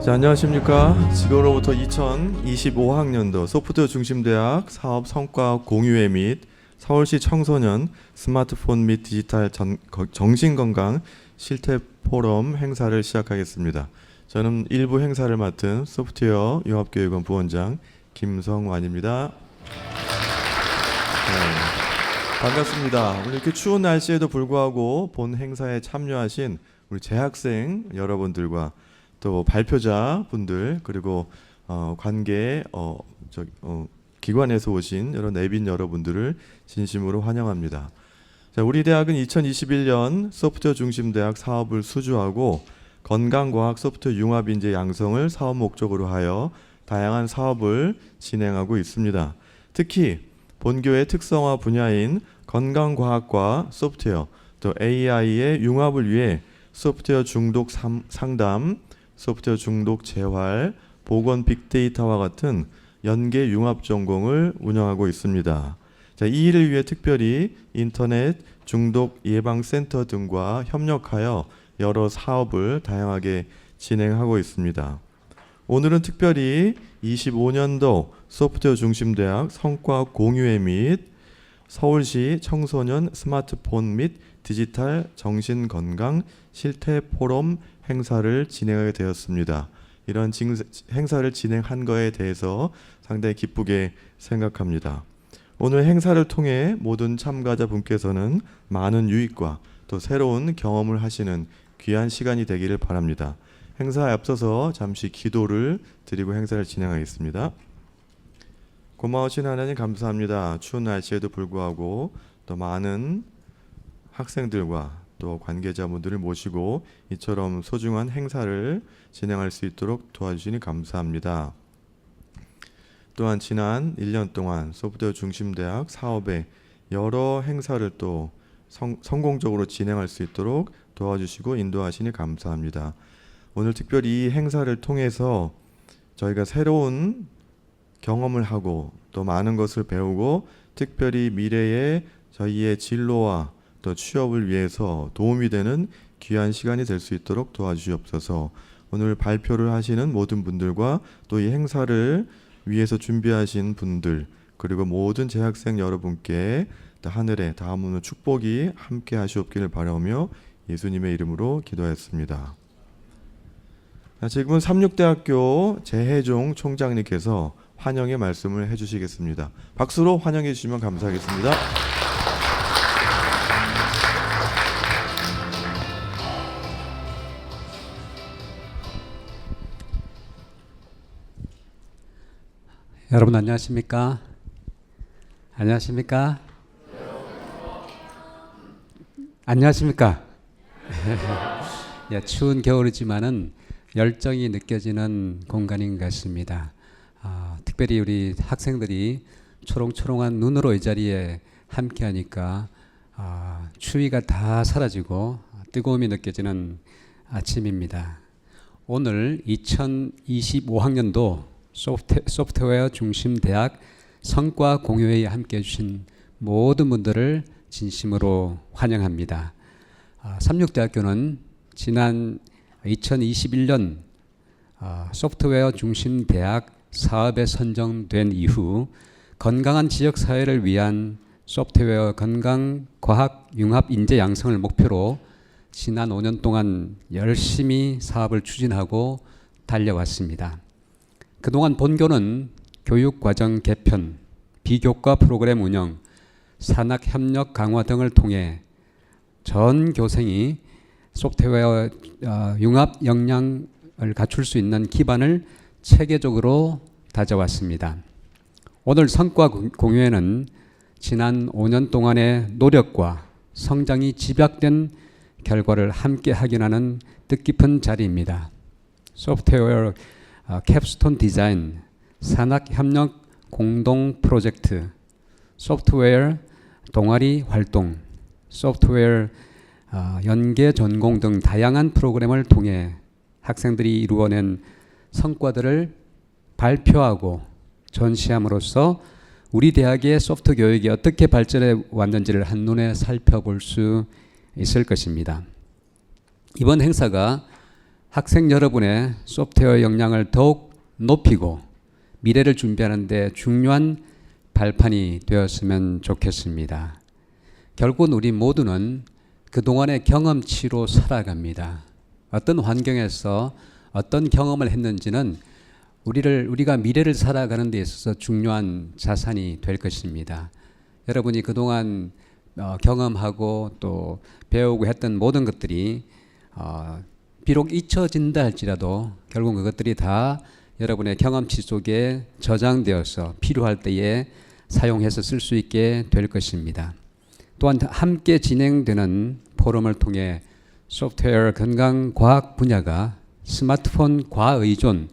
자, 안녕하십니까. 지금으로부터 2025학년도 소프트웨어 중심대학 사업 성과 공유회 및 서울시 청소년 스마트폰 및 디지털 정신건강 실태 포럼 행사를 시작하겠습니다. 저는 일부 행사를 맡은 소프트웨어 융합교육원 부원장 김성완입니다. 반갑습니다. 오늘 이렇게 추운 날씨에도 불구하고 본 행사에 참여하신 우리 재학생 여러분들과 또 발표자 분들 그리고 관계 기관에서 오신 여러 내빈 여러분들을 진심으로 환영합니다. 자, 우리 대학은 2021년 소프트웨어 중심 대학 사업을 수주하고 건강과학 소프트웨어 융합 인재 양성을 사업 목적으로 하여 다양한 사업을 진행하고 있습니다. 특히 본교의 특성화 분야인 건강과학과 소프트웨어 또 AI의 융합을 위해 소프트웨어 중독 상담, 소프트웨어 중독 재활, 보건 빅데이터와 같은 연계 융합 전공을 운영하고 있습니다. 자, 이 일을 위해 특별히 인터넷 중독 예방센터 등과 협력하여 여러 사업을 다양하게 진행하고 있습니다. 오늘은 특별히 25년도 소프트웨어 중심대학 성과 공유회 및 서울시 청소년 스마트폰 및 디지털 정신건강 실태 포럼 행사를 진행하게 되었습니다. 이런 행사를 진행한 거에 대해서 상당히 기쁘게 생각합니다. 오늘 행사를 통해 모든 참가자분께서는 많은 유익과 또 새로운 경험을 하시는 귀한 시간이 되기를 바랍니다. 행사에 앞서서 잠시 기도를 드리고 행사를 진행하겠습니다. 고마우신 하나님 감사합니다. 추운 날씨에도 불구하고 또 많은 학생들과 또 관계자분들을 모시고 이처럼 소중한 행사를 진행할 수 있도록 도와주시니 감사합니다. 또한 지난 1년 동안 소프트웨어 중심대학 사업의 여러 행사를 또 성공적으로 진행할 수 있도록 도와주시고 인도하시니 감사합니다. 오늘 특별히 이 행사를 통해서 저희가 새로운 경험을 하고 또 많은 것을 배우고 특별히 미래의 저희의 진로와 또 취업을 위해서 도움이 되는 귀한 시간이 될 수 있도록 도와주시옵소서. 오늘 발표를 하시는 모든 분들과 또 이 행사를 위해서 준비하신 분들 그리고 모든 재학생 여러분께 하늘의 다음으로 축복이 함께 하시옵기를 바라며 예수님의 이름으로 기도했습니다. 지금은 삼육대학교 재혜종 총장님께서 환영의 말씀을 해주시겠습니다. 박수로 환영해 주시면 감사하겠습니다. 여러분 안녕하십니까? 안녕하십니까? 안녕하십니까? 예, 추운 겨울이지만은 열정이 느껴지는 공간인 것 같습니다. 특별히 우리 학생들이 초롱초롱한 눈으로 이 자리에 함께하니까 추위가 다 사라지고 뜨거움이 느껴지는 아침입니다. 오늘 2025학년도 소프트웨어 중심 대학 성과 공유회에 함께해 주신 모든 분들을 진심으로 환영합니다. 삼육대학교는 지난 2021년 소프트웨어 중심 대학 사업에 선정된 이후 건강한 지역사회를 위한 소프트웨어 건강과학 융합 인재 양성을 목표로 지난 5년 동안 열심히 사업을 추진하고 달려왔습니다. 그동안 본교는 교육과정 개편, 비교과 프로그램 운영, 산학협력 강화 등을 통해 전 교생이 소프트웨어 융합 역량을 갖출 수 있는 기반을 체계적으로 다져왔습니다. 오늘 성과 공유회는 지난 5년 동안의 노력과 성장이 집약된 결과를 함께 확인하는 뜻깊은 자리입니다. 소프트웨어 캡스톤 디자인, 산학협력 공동 프로젝트, 소프트웨어 동아리 활동, 소프트웨어 연계 전공 등 다양한 프로그램을 통해 학생들이 이루어낸 성과들을 발표하고 전시함으로써 우리 대학의 소프트 교육이 어떻게 발전해 왔는지를 한눈에 살펴볼 수 있을 것입니다. 이번 행사가 학생 여러분의 소프트웨어 역량을 더욱 높이고 미래를 준비하는 데 중요한 발판이 되었으면 좋겠습니다. 결국은 우리 모두는 그동안의 경험치로 살아갑니다. 어떤 환경에서 어떤 경험을 했는지는 우리가 미래를 살아가는 데 있어서 중요한 자산이 될 것입니다. 여러분이 그동안 경험하고 또 배우고 했던 모든 것들이 비록 잊혀진다 할지라도 결국 그것들이 다 여러분의 경험치 속에 저장되어서 필요할 때에 사용해서 쓸 수 있게 될 것입니다. 또한 함께 진행되는 포럼을 통해 소프트웨어 건강과학 분야가 스마트폰 과의존,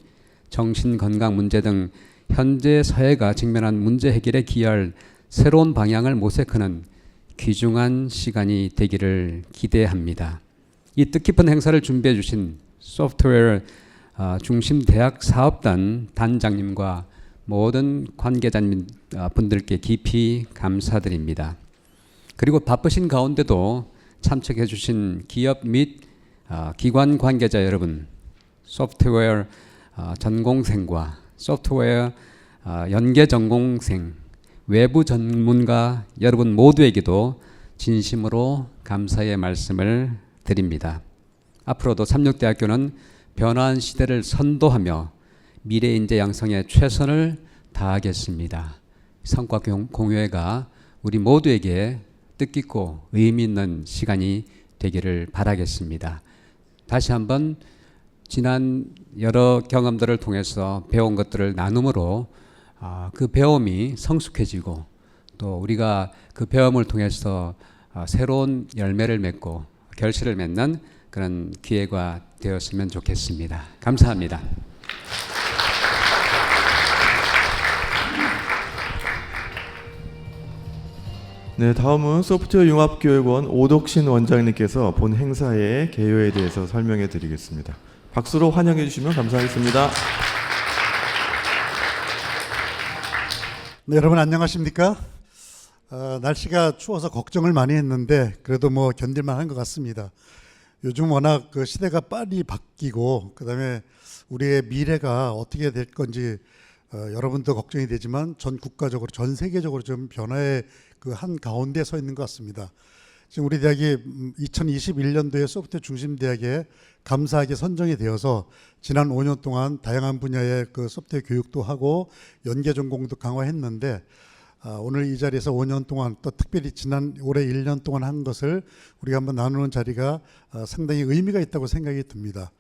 정신건강 문제 등 현재 사회가 직면한 문제 해결에 기여할 새로운 방향을 모색하는 귀중한 시간이 되기를 기대합니다. 이 뜻깊은 행사를 준비해 주신 소프트웨어 중심 대학 사업단 단장님과 모든 관계자님 분들께 깊이 감사드립니다. 그리고 바쁘신 가운데도 참석해 주신 기업 및 기관 관계자 여러분, 소프트웨어 전공생과 소프트웨어 연계 전공생, 외부 전문가 여러분 모두에게도 진심으로 감사의 말씀을 드립니다. 앞으로도 삼육대학교는 변화한 시대를 선도하며 미래 인재 양성에 최선을 다하겠습니다. 성과 공유회가 우리 모두에게 뜻깊고 의미 있는 시간이 되기를 바라겠습니다. 다시 한번 지난 여러 경험들을 통해서 배운 것들을 나눔으로 그 배움이 성숙해지고 또 우리가 그 배움을 통해서 새로운 열매를 맺고 결실을 맺는 그런 기회가 되었으면 좋겠습니다. 감사합니다. 네, 다음은 소프트웨어 융합교육원 오덕신 원장님께서 본 행사의 개요에 대해서 설명해 드리겠습니다. 박수로 환영해 주시면 감사하겠습니다. 네, 여러분 안녕하십니까? 날씨가 추워서 걱정을 많이 했는데 그래도 뭐 견딜만한 것 같습니다. 요즘 워낙 그 시대가 빨리 바뀌고 그다음에 우리의 미래가 어떻게 될 건지 여러분도 걱정이 되지만 전 국가적으로 전 세계적으로 좀 변화의 그 한 가운데 서 있는 것 같습니다. 지금 우리 대학이 2021년도에 소프트웨어 중심 대학에 감사하게 선정이 되어서 지난 5년 동안 다양한 분야의 그 소프트웨어 교육도 하고 연계 전공도 강화했는데 오늘 이 자리에서 5년 동안 또 특별히 지난 올해 1년 동안 한 것을 우리가 한번 나누는 자리가 상당히 의미가 있다고 생각이 듭니다.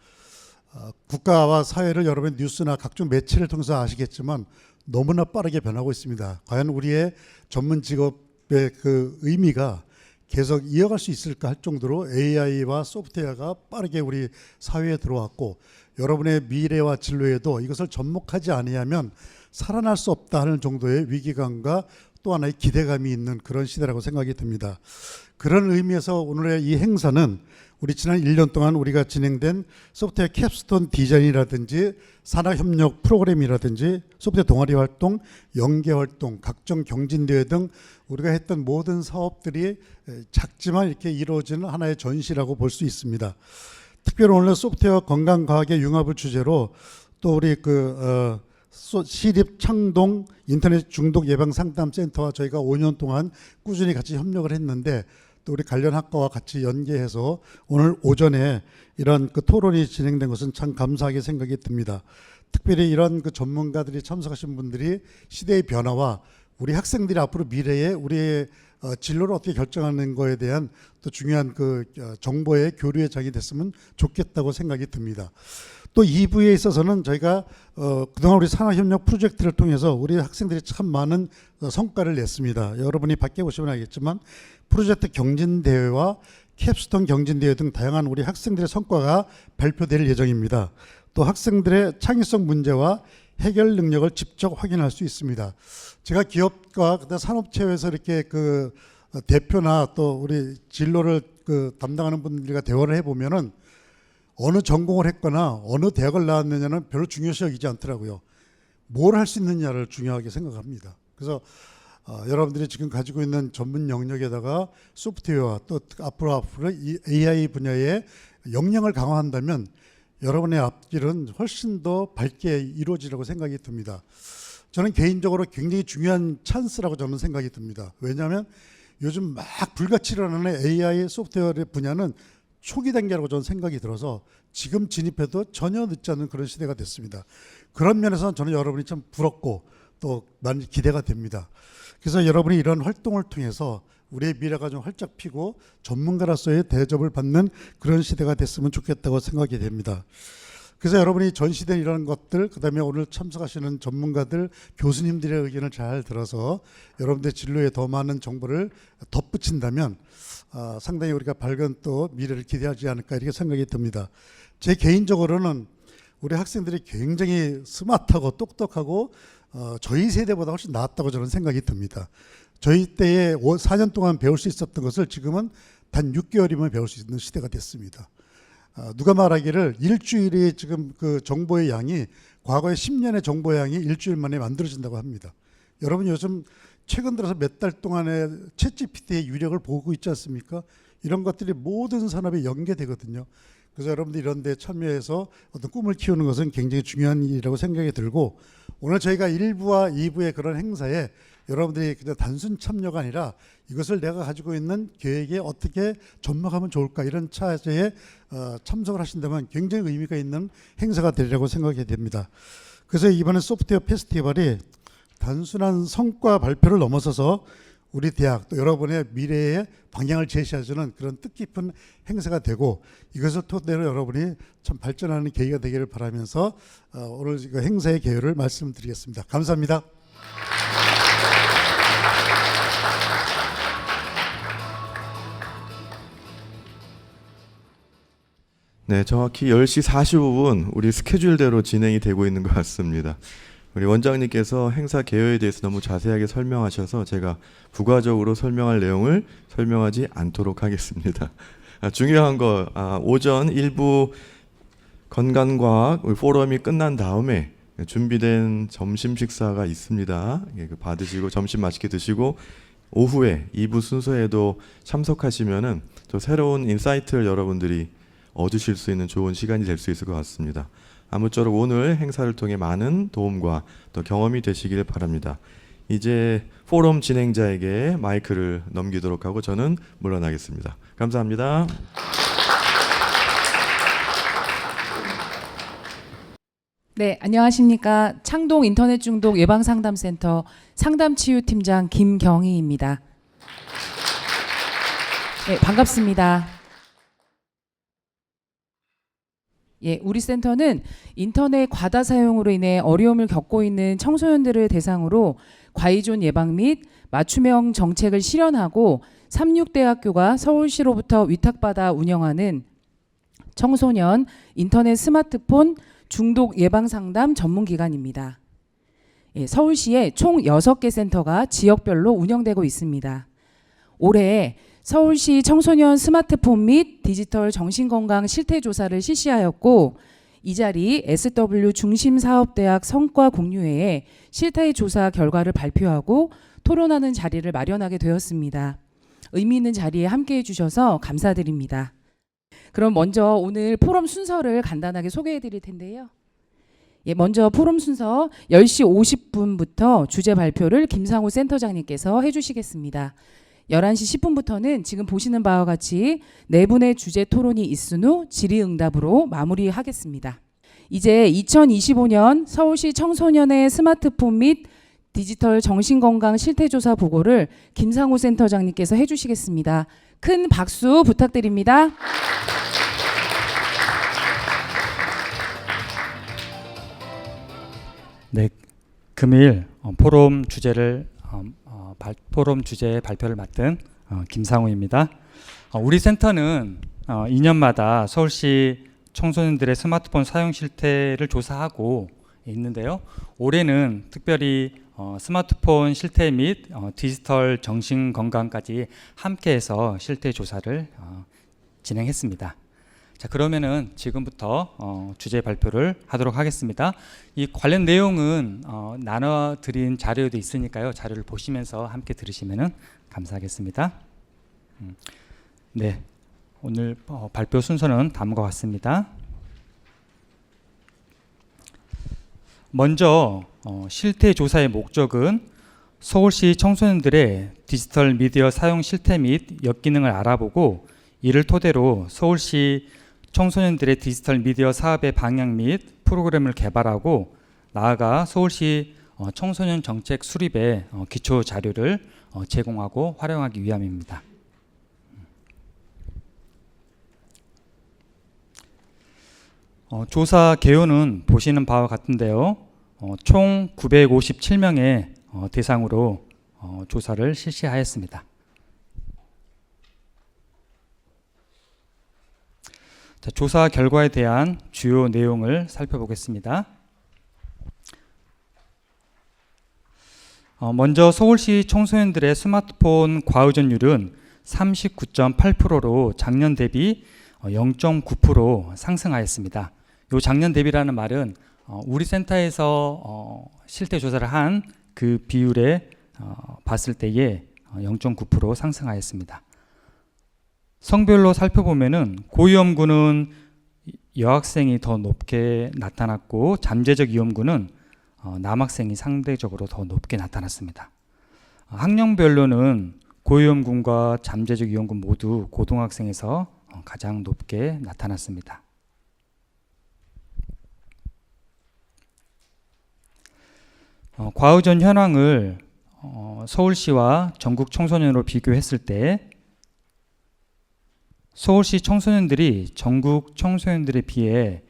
국가와 사회를 여러분 뉴스나 각종 매체를 통해서 아시겠지만 너무나 빠르게 변하고 있습니다. 과연 우리의 전문 직업의 그 의미가 계속 이어갈 수 있을까 할 정도로 AI와 소프트웨어가 빠르게 우리 사회에 들어왔고 여러분의 미래와 진로에도 이것을 접목하지 아니하면 살아날 수 없다 하는 정도의 위기감과 또 하나의 기대감이 있는 그런 시대라고 생각이 듭니다. 그런 의미에서 오늘의 이 행사는 우리 지난 1년 동안 우리가 진행된 소프트웨어 캡스톤 디자인이라든지 산학협력 프로그램이라든지 소프트웨어 동아리 활동, 연계 활동, 각종 경진대회 등 우리가 했던 모든 사업들이 작지만 이렇게 이루어지는 하나의 전시라고 볼 수 있습니다. 특별히 오늘 소프트웨어 건강과학의 융합을 주제로 또 우리 시립 창동 인터넷 중독 예방 상담 센터와 저희가 5년 동안 꾸준히 같이 협력을 했는데 또 우리 관련 학과와 같이 연계해서 오늘 오전에 이런 그 토론이 진행된 것은 참 감사하게 생각이 듭니다. 특별히 이런 그 전문가들이 참석하신 분들이 시대의 변화와 우리 학생들이 앞으로 미래에 우리의 진로를 어떻게 결정하는 거에 대한 또 중요한 그 정보의 교류의 장이 됐으면 좋겠다고 생각이 듭니다. 또 2부에 있어서는 저희가 그동안 우리 산학협력 프로젝트를 통해서 우리 학생들이 참 많은 성과를 냈습니다. 여러분이 밖에 보시면 알겠지만 프로젝트 경진대회와 캡스톤 경진대회 등 다양한 우리 학생들의 성과가 발표될 예정입니다. 또 학생들의 창의성 문제와 해결 능력을 직접 확인할 수 있습니다. 제가 기업과 그다음 산업체에서 이렇게 그 대표나 또 우리 진로를 그 담당하는 분들과 대화를 해보면은 어느 전공을 했거나 어느 대학을 나왔느냐는 별로 중요시 여기지 않더라고요. 뭘 할 수 있느냐를 중요하게 생각합니다. 그래서 여러분들이 지금 가지고 있는 전문 영역에다가 소프트웨어와 또 앞으로 이 AI 분야의 역량을 강화한다면 여러분의 앞길은 훨씬 더 밝게 이루어지라고 생각이 듭니다. 저는 개인적으로 굉장히 중요한 찬스라고 저는 생각이 듭니다. 왜냐하면 요즘 막 불같이 일어나는 AI 소프트웨어 분야는 초기 단계라고 저는 생각이 들어서 지금 진입해도 전혀 늦지 않은 그런 시대가 됐습니다. 그런 면에서 저는 여러분이 참 부럽고 또 많이 기대가 됩니다. 그래서 여러분이 이런 활동을 통해서 우리의 미래가 좀 활짝 피고 전문가로서의 대접을 받는 그런 시대가 됐으면 좋겠다고 생각이 됩니다. 그래서 여러분이 전시된 이런 것들, 그다음에 오늘 참석하시는 전문가들, 교수님들의 의견을 잘 들어서 여러분들의 진로에 더 많은 정보를 덧붙인다면 상당히 우리가 밝은 또 미래를 기대하지 않을까 이렇게 생각이 듭니다. 제 개인적으로는 우리 학생들이 굉장히 스마트하고 똑똑하고 저희 세대보다 훨씬 낫다고 저는 생각이 듭니다. 저희 때에 4년 동안 배울 수 있었던 것을 지금은 단 6개월이면 배울 수 있는 시대가 됐습니다. 누가 말하기를 일주일이 지금 그 정보의 양이 과거의 10년의 정보의 양이 일주일 만에 만들어진다고 합니다. 여러분 요즘 최근 들어서 몇 달 동안의 챗GPT의 유력을 보고 있지 않습니까? 이런 것들이 모든 산업에 연계되거든요. 그래서 여러분들 이런 데 참여해서 어떤 꿈을 키우는 것은 굉장히 중요한 일이라고 생각이 들고, 오늘 저희가 1부와 2부의 그런 행사에 여러분들이 그냥 단순 참여가 아니라 이것을 내가 가지고 있는 계획에 어떻게 접목하면 좋을까 이런 차제에 참석을 하신다면 굉장히 의미가 있는 행사가 되리라고 생각이 됩니다. 그래서 이번에 소프트웨어 페스티벌이 단순한 성과 발표를 넘어서서 우리 대학 또 여러분의 미래의 방향을 제시해주는 그런 뜻깊은 행사가 되고, 이것을 토대로 여러분이 참 발전하는 계기가 되기를 바라면서 오늘 행사의 개요를 말씀드리겠습니다. 감사합니다. 네, 정확히 10시 45분 우리 스케줄대로 진행이 되고 있는 것 같습니다. 우리 원장님께서 행사 개요에 대해서 너무 자세하게 설명하셔서 제가 부가적으로 설명할 내용을 설명하지 않도록 하겠습니다. 중요한 거 오전 일부 건강과학 포럼이 끝난 다음에 준비된 점심 식사가 있습니다. 받으시고 점심 맛있게 드시고 오후에 2부 순서에도 참석하시면은 또 새로운 인사이트를 여러분들이 얻으실 수 있는 좋은 시간이 될 수 있을 것 같습니다. 아무쪼록 오늘 행사를 통해 많은 도움과 또 경험이 되시길 바랍니다. 이제 포럼 진행자에게 마이크를 넘기도록 하고 저는 물러나겠습니다. 감사합니다. 네, 안녕하십니까. 창동 인터넷 중독 예방상담센터 상담치유팀장 김경희입니다. 네, 반갑습니다. 예, 우리 센터는 인터넷 과다 사용으로 인해 어려움을 겪고 있는 청소년들을 대상으로 과의존 예방 및 맞춤형 정책을 실현하고 삼육대학교가 서울시로부터 위탁받아 운영하는 청소년 인터넷 스마트폰 중독 예방 상담 전문기관입니다. 예, 서울시에 총 6개 센터가 지역별로 운영되고 있습니다. 올해 서울시 청소년 스마트폰 및 디지털 정신건강 실태조사를 실시하였고, 이 자리 SW 중심사업대학 성과 공유회에 실태조사 결과를 발표하고 토론하는 자리를 마련하게 되었습니다. 의미 있는 자리에 함께해 주셔서 감사드립니다. 그럼 먼저 오늘 포럼 순서를 간단하게 소개해 드릴 텐데요. 예, 먼저 포럼 순서 10시 50분부터 주제 발표를 김상우 센터장님께서 해주시겠습니다. 11시 10분부터는 지금 보시는 바와 같이 네 분의 주제 토론이 있은 후 질의응답으로 마무리하겠습니다. 이제 2025년 서울시 청소년의 스마트폰 및 디지털 정신건강 실태조사 보고를 김상우 센터장님께서 해주시겠습니다. 큰 박수 부탁드립니다. 네, 금일 포럼 주제 발표를 맡은 김상우입니다. 우리 센터는 2년마다 서울시 청소년들의 스마트폰 사용 실태를 조사하고 있는데요. 올해는 특별히 스마트폰 실태 및 디지털 정신 건강까지 함께해서 실태 조사를 진행했습니다. 자, 그러면은 지금부터 주제 발표를 하도록 하겠습니다. 이 관련 내용은 나눠드린 자료도 있으니까요. 자료를 보시면서 함께 들으시면은 감사하겠습니다. 네, 오늘 발표 순서는 다음과 같습니다. 먼저 실태 조사의 목적은 서울시 청소년들의 디지털 미디어 사용 실태 및 역기능을 알아보고 이를 토대로 서울시 청소년들의 디지털 미디어 사업의 방향 및 프로그램을 개발하고 나아가 서울시 청소년 정책 수립에 기초 자료를 제공하고 활용하기 위함입니다. 조사 개요는 보시는 바와 같은데요. 총 957명의 대상으로 조사를 실시하였습니다. 자, 조사 결과에 대한 주요 내용을 살펴보겠습니다. 먼저 서울시 청소년들의 스마트폰 과의존율은 39.8%로 작년 대비 0.9% 상승하였습니다. 요 작년 대비라는 말은 우리 센터에서 실태 조사를 한 그 비율에 봤을 때에 0.9% 상승하였습니다. 성별로 살펴보면은 고위험군은 여학생이 더 높게 나타났고 잠재적 위험군은 남학생이 상대적으로 더 높게 나타났습니다. 학년별로는 고위험군과 잠재적 위험군 모두 고등학생에서 가장 높게 나타났습니다. 과의존 현황을 서울시와 전국 청소년으로 비교했을 때 서울시 청소년들이 전국 청소년들에 비해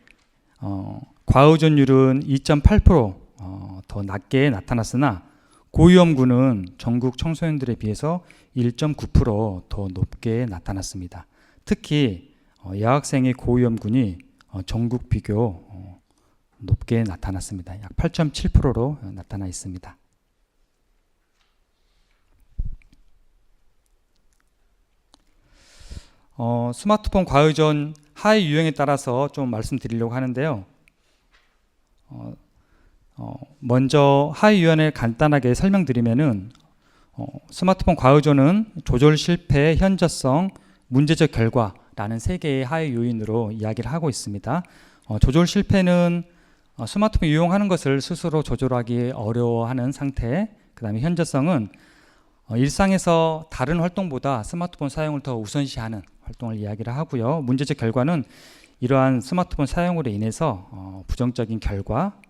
과의존율은 2.8% 더 낮게 나타났으나 고위험군은 전국 청소년들에 비해서 1.9% 더 높게 나타났습니다. 특히 여학생의 고위험군이 전국 비교 높게 나타났습니다. 약 8.7%로 나타나 있습니다. 스마트폰 과의존 하위 유형에 따라서 좀 말씀드리려고 하는데요. 먼저 하위 유형을 간단하게 설명드리면은 스마트폰 과의존은 조절 실패, 현저성, 문제적 결과라는 세 개의 하위 요인으로 이야기를 하고 있습니다. 조절 실패는 스마트폰 이용하는 것을 스스로 조절하기 어려워하는 상태, 그 다음에 현저성은 일상에서 다른 활동보다 스마트폰 사용을 더 우선시하는 활동을 이야기를 하고요. 문제적 결과는 이러한 스마트폰 사용으로 인해서 부정적인 결과,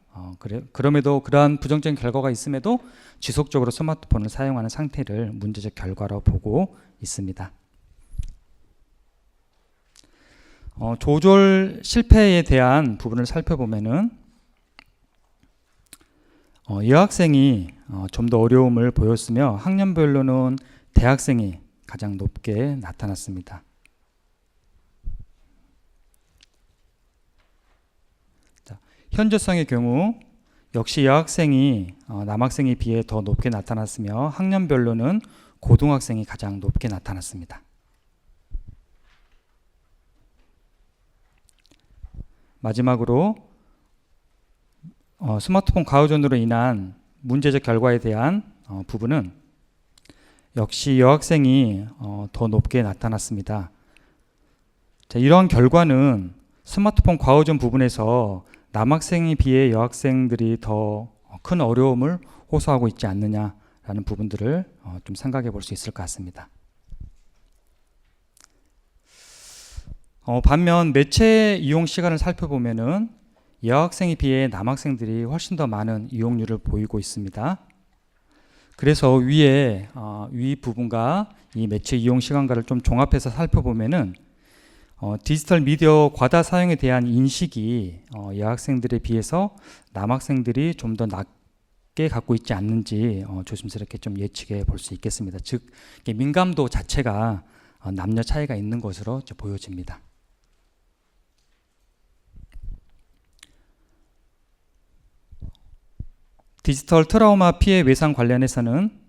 그럼에도 그러한 부정적인 결과가 있음에도 지속적으로 스마트폰을 사용하는 상태를 문제적 결과로 보고 있습니다. 조절 실패에 대한 부분을 살펴보면은 여학생이 좀 더 어려움을 보였으며 학년별로는 대학생이 가장 높게 나타났습니다. 자, 현저성의 경우 역시 여학생이 남학생에 비해 더 높게 나타났으며 학년별로는 고등학생이 가장 높게 나타났습니다. 마지막으로 스마트폰 과의존으로 인한 문제적 결과에 대한 부분은 역시 여학생이 더 높게 나타났습니다. 자, 이러한 결과는 스마트폰 과의존 부분에서 남학생에 비해 여학생들이 더 큰 어려움을 호소하고 있지 않느냐라는 부분들을 좀 생각해 볼 수 있을 것 같습니다. 반면 매체 이용 시간을 살펴보면은 여학생에 비해 남학생들이 훨씬 더 많은 이용률을 보이고 있습니다. 그래서 위 부분과 이 매체 이용 시간과를 좀 종합해서 살펴보면은 디지털 미디어 과다 사용에 대한 인식이 여학생들에 비해서 남학생들이 좀 더 낮게 갖고 있지 않는지 조심스럽게 좀 예측해 볼 수 있겠습니다. 즉 민감도 자체가 남녀 차이가 있는 것으로 보여집니다. 디지털 트라우마 피해 외상 관련해서는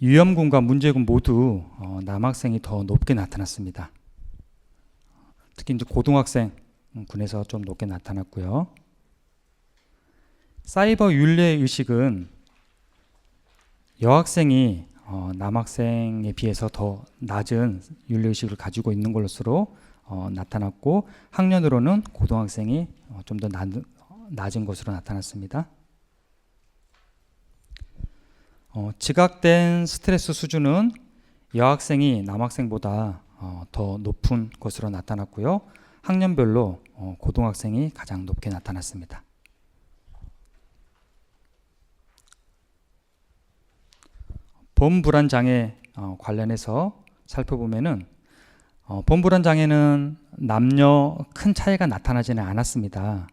위험군과 문제군 모두 남학생이 더 높게 나타났습니다. 특히 이제 고등학생 군에서 좀 높게 나타났고요. 사이버 윤리 의식은 여학생이 남학생에 비해서 더 낮은 윤리 의식을 가지고 있는 것으로 나타났고, 학년으로는 고등학생이 좀 더 낮은 것으로 나타났습니다. 지각된 스트레스 수준은 여학생이 남학생보다 더 높은 것으로 나타났고요. 학년별로 고등학생이 가장 높게 나타났습니다. 범불안 장애 관련해서 살펴보면은 범불안 장애는 남녀 큰 차이가 나타나지는 않았습니다.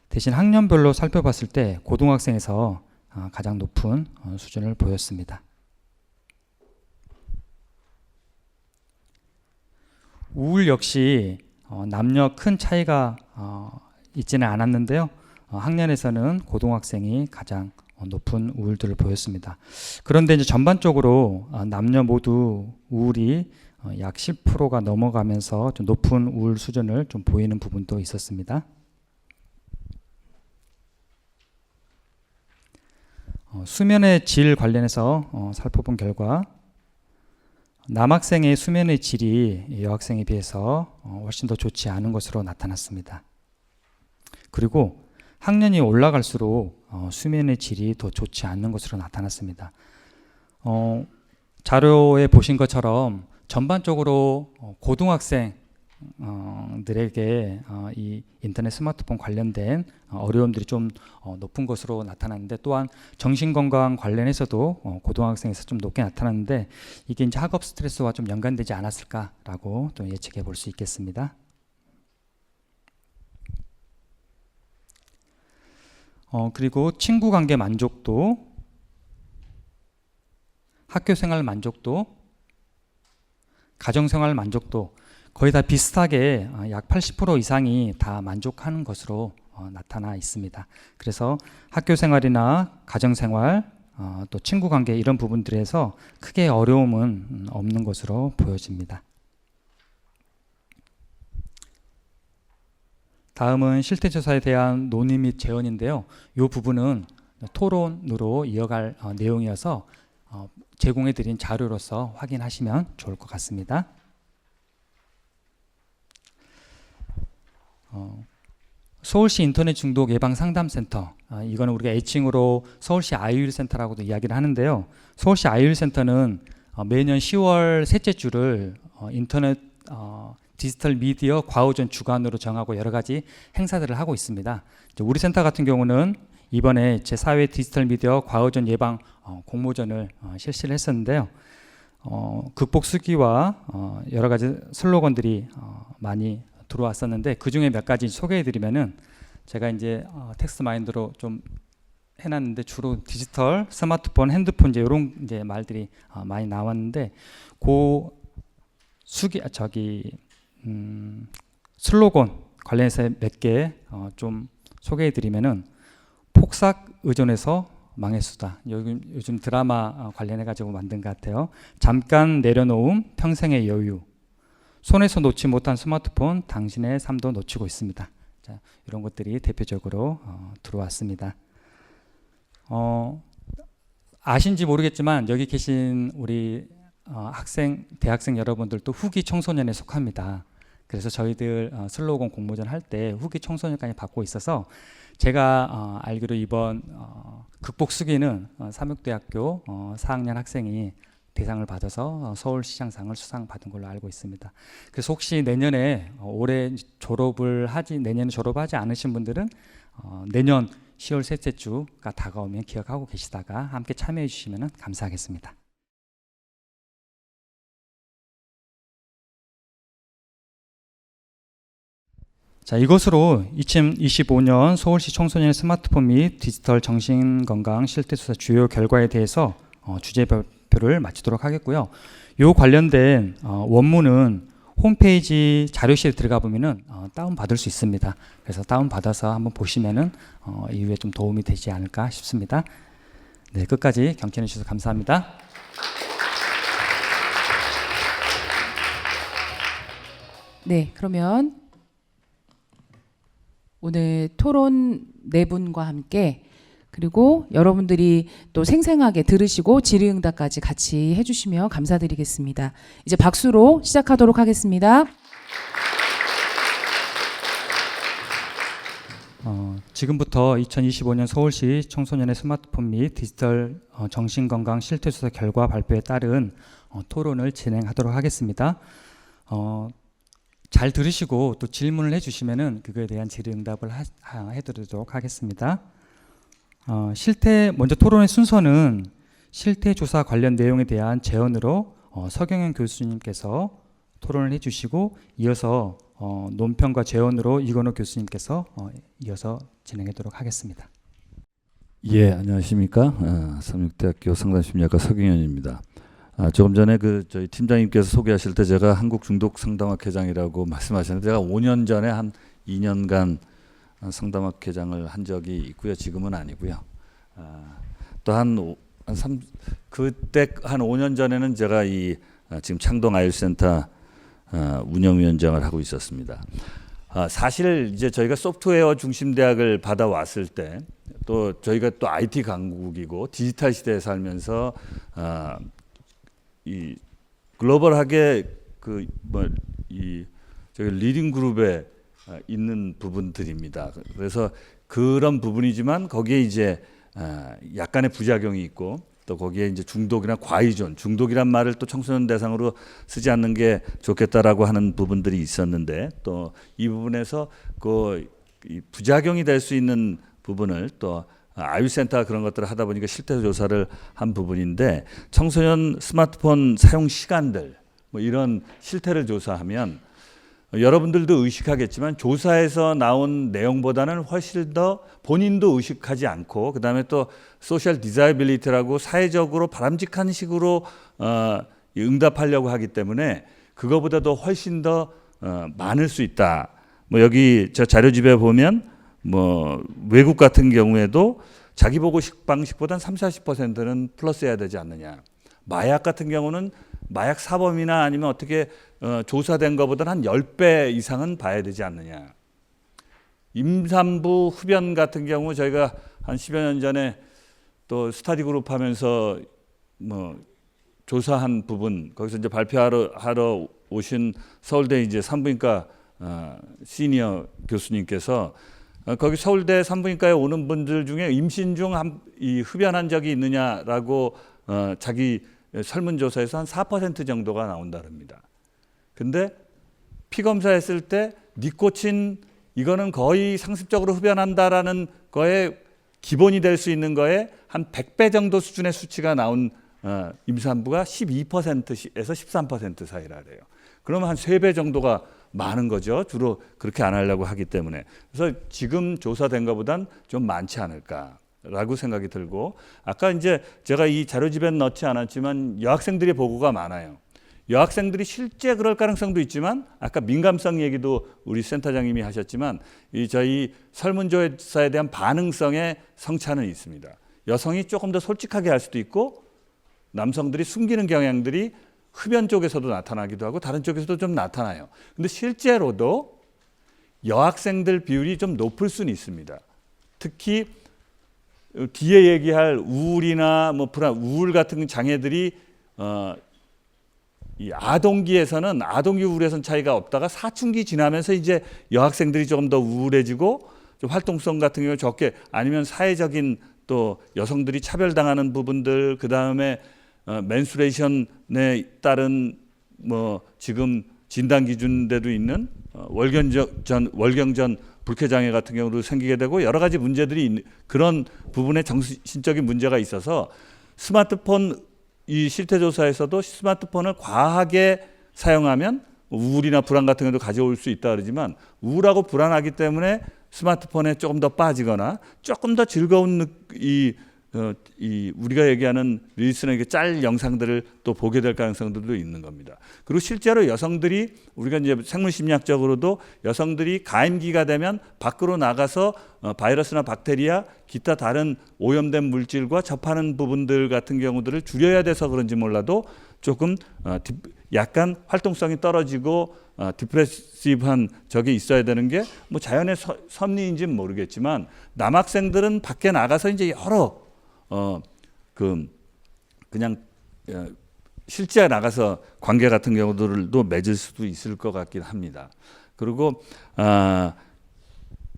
대신 학년별로 살펴봤을 때 고등학생에서 가장 높은 수준을 보였습니다. 우울 역시 남녀 큰 차이가 있지는 않았는데요. 학년에서는 고등학생이 가장 높은 우울들을 보였습니다. 그런데 이제 전반적으로 남녀 모두 우울이 약 10%가 넘어가면서 좀 높은 우울 수준을 좀 보이는 부분도 있었습니다. 수면의 질 관련해서 살펴본 결과 남학생의 수면의 질이 여학생에 비해서 훨씬 더 좋지 않은 것으로 나타났습니다. 그리고 학년이 올라갈수록 수면의 질이 더 좋지 않는 것으로 나타났습니다. 자료에 보신 것처럼 전반적으로 고등학생들에게 이 인터넷 스마트폰 관련된 어려움들이 좀 높은 것으로 나타났는데, 또한 정신건강 관련해서도 고등학생에서 좀 높게 나타났는데, 이게 이제 학업 스트레스와 좀 연관되지 않았을까라고 또 예측해 볼 수 있겠습니다. 그리고 친구 관계 만족도, 학교 생활 만족도, 가정 생활 만족도 거의 다 비슷하게 약 80% 이상이 다 만족하는 것으로 나타나 있습니다. 그래서 학교 생활이나 가정 생활, 또 친구 관계 이런 부분들에서 크게 어려움은 없는 것으로 보여집니다. 다음은 실태조사에 대한 논의 및 재원인데요. 이 부분은 토론으로 이어갈 내용이어서 제공해드린 자료로서 확인하시면 좋을 것 같습니다. 서울시 인터넷 중독 예방 상담센터, 이거는 우리가 애칭으로 서울시 아이유일 센터라고도 이야기를 하는데요. 서울시 아이유일 센터는 매년 10월 셋째 주를 인터넷 디지털 미디어 과오전 주간으로 정하고 여러 가지 행사들을 하고 있습니다. 우리 센터 같은 경우는 이번에 제4회 디지털 미디어 과오전 예방 공모전을 실시를 했었는데요. 극복 수기와 여러 가지 슬로건들이 많이 들어왔었는데, 그 중에 몇 가지 소개해드리면은, 제가 이제 텍스트 마인드로 좀 해놨는데, 주로 디지털, 스마트폰, 핸드폰 이런 이제 말들이 많이 나왔는데, 슬로건 관련해서 몇 개 좀 소개해드리면은, 폭삭 의존해서 망했수다. 요즘 드라마 관련해가지고 만든 것 같아요. 잠깐 내려놓음, 평생의 여유. 손에서 놓지 못한 스마트폰, 당신의 삶도 놓치고 있습니다. 자, 이런 것들이 대표적으로 들어왔습니다. 아신지 모르겠지만 여기 계신 우리 대학생 여러분들도 후기 청소년에 속합니다. 그래서 저희들 슬로건 공모전 할 때 후기 청소년까지 받고 있어서, 제가 알기로 이번 극복 수기는 삼육대학교 4학년 학생이 대상을 받아서 서울시장상을 수상받은 걸로 알고 있습니다. 그래서 혹시 내년에 내년에 졸업하지 않으신 분들은 내년 10월 셋째 주가 다가오면 기억하고 계시다가 함께 참여해 주시면 감사하겠습니다. 자, 이것으로 2025년 서울시 청소년의 스마트폰 및 디지털 정신건강 실태조사 주요 결과에 대해서 주제별표를 마치도록 하겠고요. 이 관련된 원문은 홈페이지 자료실에 들어가 보면은 다운받을 수 있습니다. 그래서 다운받아서 한번 보시면은 이후에 좀 도움이 되지 않을까 싶습니다. 네, 끝까지 경청해 주셔서 감사합니다. 네, 그러면 오늘 토론 네 분과 함께 그리고 여러분들이 또 생생하게 들으시고 질의응답까지 같이 해주시면 감사드리겠습니다. 이제 박수로 시작하도록 하겠습니다. 지금부터 2025년 서울시 청소년의 스마트폰 및 디지털 정신건강 실태조사 결과 발표에 따른 토론을 진행하도록 하겠습니다. 잘 들으시고 또 질문을 해주시면은 그거에 대한 질의응답을 해드리도록 하겠습니다. 먼저 토론의 순서는 실태조사 관련 내용에 대한 제언으로 서경현 교수님께서 토론을 해주시고 이어서 논평과 제언으로 이건호 교수님께서 이어서 진행하도록 하겠습니다. 예, 안녕하십니까. 삼육대학교 상담심리학과 서경현입니다. 조금 전에 저희 팀장님께서 소개하실 때 제가 한국중독상담학회장이라고 말씀하셨는데 제가 5년 전에 한 2년간 상담학회장을 한 적이 있고요. 지금은 아니고요. 그때 한 5년 전에는 제가 지금 창동 아이센터 운영위원장을 하고 있었습니다. 사실 이제 저희가 소프트웨어 중심 대학을 받아왔을 때 또 저희가 또 IT 강국이고 디지털 시대에 살면서 이 글로벌하게 저희 리딩 그룹에 있는 부분들입니다. 그래서 그런 부분이지만 거기에 이제 약간의 부작용이 있고 또 거기에 이제 중독이나 과의존, 중독이란 말을 또 청소년 대상으로 쓰지 않는 게 좋겠다라고 하는 부분들이 있었는데 또 이 부분에서 이 부작용이 될 수 있는 부분을 또 아유센터가 그런 것들을 하다 보니까 실태 조사를 한 부분인데 청소년 스마트폰 사용 시간들 뭐 이런 실태를 조사하면 여러분들도 의식하겠지만 조사에서 나온 내용보다는 훨씬 더 본인도 의식하지 않고 그다음에 또 소셜 디자이빌리티라고 사회적으로 바람직한 식으로 응답하려고 하기 때문에 그거보다도 훨씬 더 많을 수 있다. 뭐 여기 저 자료집에 보면 뭐 외국 같은 경우에도 자기 보고 방식보단 30-40%는 플러스해야 되지 않느냐. 마약 같은 경우는 마약 사범이나 아니면 어떻게 조사된 것보다는 한 10배 이상은 봐야 되지 않느냐. 임산부 흡연 같은 경우 저희가 한 10여 년 전에 또 스터디 그룹 하면서 뭐 조사한 부분 거기서 이제 발표하러 오신 서울대 이제 산부인과 시니어 교수님께서 거기 서울대 산부인과에 오는 분들 중에 임신 중 흡연한 적이 있느냐라고 자기 설문조사에서 한 4% 정도가 나온다릅니다. 근데 피검사했을 때 니코틴 이거는 거의 상습적으로 흡연한다라는 거에 기본이 될 수 있는 거에 한 100배 정도 수준의 수치가 나온 임산부가 12%에서 13% 사이라래요. 그러면 한 3배 정도가 많은 거죠. 주로 그렇게 안 하려고 하기 때문에. 그래서 지금 조사된 것보단 좀 많지 않을까라고 생각이 들고 아까 이제 제가 이 자료집에는 넣지 않았지만 여학생들의 보고가 많아요. 여학생들이 실제 그럴 가능성도 있지만 아까 민감성 얘기도 우리 센터장님이 하셨지만 저희 설문조사에 대한 반응성의 성차는 있습니다. 여성이 조금 더 솔직하게 할 수도 있고 남성들이 숨기는 경향들이 흡연 쪽에서도 나타나기도 하고 다른 쪽에서도 좀 나타나요. 근데 실제로도 여학생들 비율이 좀 높을 수는 있습니다. 특히 뒤에 얘기할 우울이나 뭐 우울 같은 장애들이 이 아동기에서는 아동기 우울에서는 차이가 없다가 사춘기 지나면서 이제 여학생들이 조금 더 우울해지고 좀 활동성 같은 경우 적게 아니면 사회적인 또 여성들이 차별당하는 부분들 그 다음에 맨스트루에이션에 따른 뭐 지금 진단 기준대로 있는 월경전 불쾌장애 같은 경우도 생기게 되고 여러 가지 문제들이 그런 부분에 정신적인 문제가 있어서 스마트폰 이 실태조사에서도 스마트폰을 과하게 사용하면 우울이나 불안 같은 것도 가져올 수 있다 그러지만 우울하고 불안하기 때문에 스마트폰에 조금 더 빠지거나 조금 더 즐거운 우리가 얘기하는 릴스나 짤 영상들을 또 보게 될 가능성들도 있는 겁니다. 그리고 실제로 여성들이 우리가 이제 생물심리학적으로도 여성들이 가임기가 되면 밖으로 나가서 바이러스나 박테리아, 기타 다른 오염된 물질과 접하는 부분들 같은 경우들을 줄여야 돼서 그런지 몰라도 조금 약간 활동성이 떨어지고 디프레시브한 적이 있어야 되는 게 뭐 자연의 섭리인지는 모르겠지만 남학생들은 밖에 나가서 이제 여러 그냥 실제 나가서 관계 같은 경우들도 맺을 수도 있을 것 같긴 합니다. 그리고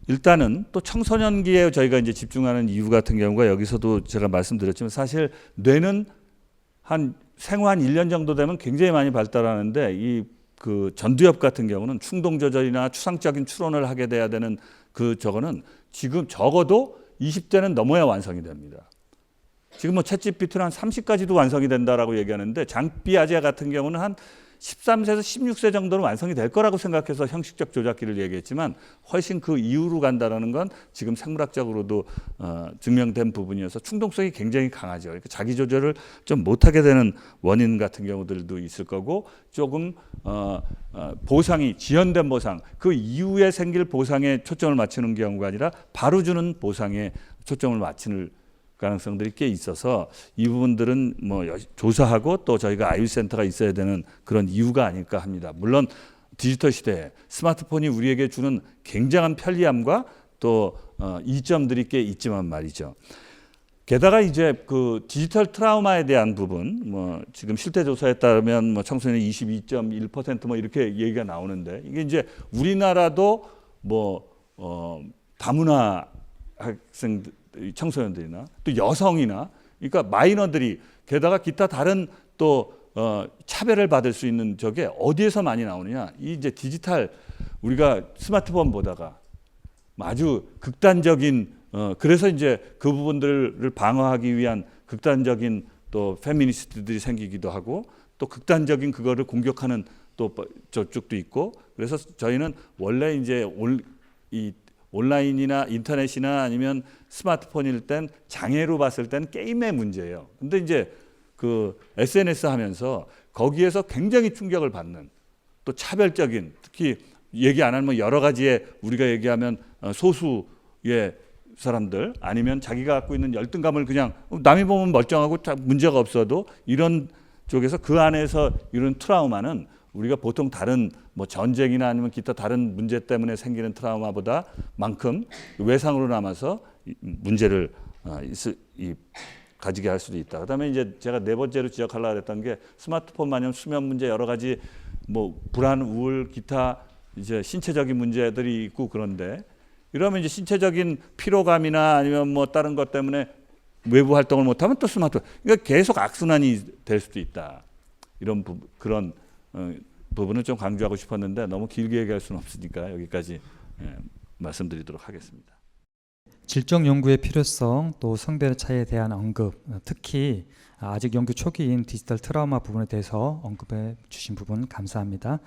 일단은 또 청소년기에 저희가 이제 집중하는 이유 같은 경우가 여기서도 제가 말씀드렸지만 사실 뇌는 한 생후 한 1년 정도 되면 굉장히 많이 발달하는데 이 그 전두엽 같은 경우는 충동 조절이나 추상적인 추론을 하게 돼야 되는 저거는 지금 적어도 20대는 넘어야 완성이 됩니다. 지금 뭐 챗GPT는 한 30까지도 완성이 된다라고 얘기하는데 장삐아제 같은 경우는 한 13세에서 16세 정도는 완성이 될 거라고 생각해서 형식적 조작기를 얘기했지만 훨씬 그 이후로 간다라는 건 지금 생물학적으로도 증명된 부분이어서 충동성이 굉장히 강하죠. 그러니까 자기 조절을 좀 못하게 되는 원인 같은 경우들도 있을 거고 조금 보상이 지연된 보상 그 이후에 생길 보상에 초점을 맞추는 경우가 아니라 바로 주는 보상에 초점을 맞추는 가능성들이 꽤 있어서 이 부분들은 뭐 조사하고 또 저희가 아이센터가 있어야 되는 그런 이유가 아닐까 합니다. 물론 디지털 시대에 스마트폰이 우리에게 주는 굉장한 편리함과 또 이점들이 꽤 있지만 말이죠. 게다가 이제 그 디지털 트라우마에 대한 부분, 뭐 지금 실태 조사에 따르면 뭐 청소년 22.1% 뭐 이렇게 얘기가 나오는데 이게 이제 우리나라도 뭐 다문화 학생들 청소년들이나 또 여성이나 그러니까 마이너들이 게다가 기타 다른 또 차별을 받을 수 있는 저게 어디에서 많이 나오느냐 이 이제 디지털 우리가 스마트폰 보다가 아주 극단적인 그래서 이제 그 부분들을 방어하기 위한 극단적인 또 페미니스트들이 생기기도 하고 또 극단적인 그거를 공격하는 또 저쪽도 있고 그래서 저희는 원래 이제 이 온라인이나 인터넷이나 아니면 스마트폰일 땐 장애로 봤을 땐 게임의 문제예요. 근데 이제 그 SNS 하면서 거기에서 굉장히 충격을 받는 또 차별적인 특히 얘기 안 하면 여러 가지의 우리가 얘기하면 소수의 사람들 아니면 자기가 갖고 있는 열등감을 그냥 남이 보면 멀쩡하고 문제가 없어도 이런 쪽에서 그 안에서 이런 트라우마는 우리가 보통 다른 뭐 전쟁이나 아니면 기타 다른 문제 때문에 생기는 트라우마보다 만큼 외상으로 남아서 문제를 가지게 할 수도 있다. 그다음에 이제 제가 네 번째로 지적하려고 했던 게 스마트폰 마냥 수면 문제 여러 가지 뭐 불안, 우울, 기타 이제 신체적인 문제들이 있고 그런데 이러면 이제 신체적인 피로감이나 아니면 뭐 다른 것 때문에 외부 활동을 못하면 또 스마트폰 그러니까 계속 악순환이 될 수도 있다. 이런 그런 부분을 좀 강조하고 싶었는데 너무 길게 얘기할 수는 없으니까 여기까지 말씀드리도록 하겠습니다. 질적 연구의 필요성 또 성별 차이에 대한 언급 특히 아직 연구 초기인 디지털 트라우마 부분에 대해서 언급해 주신 부분 감사합니다.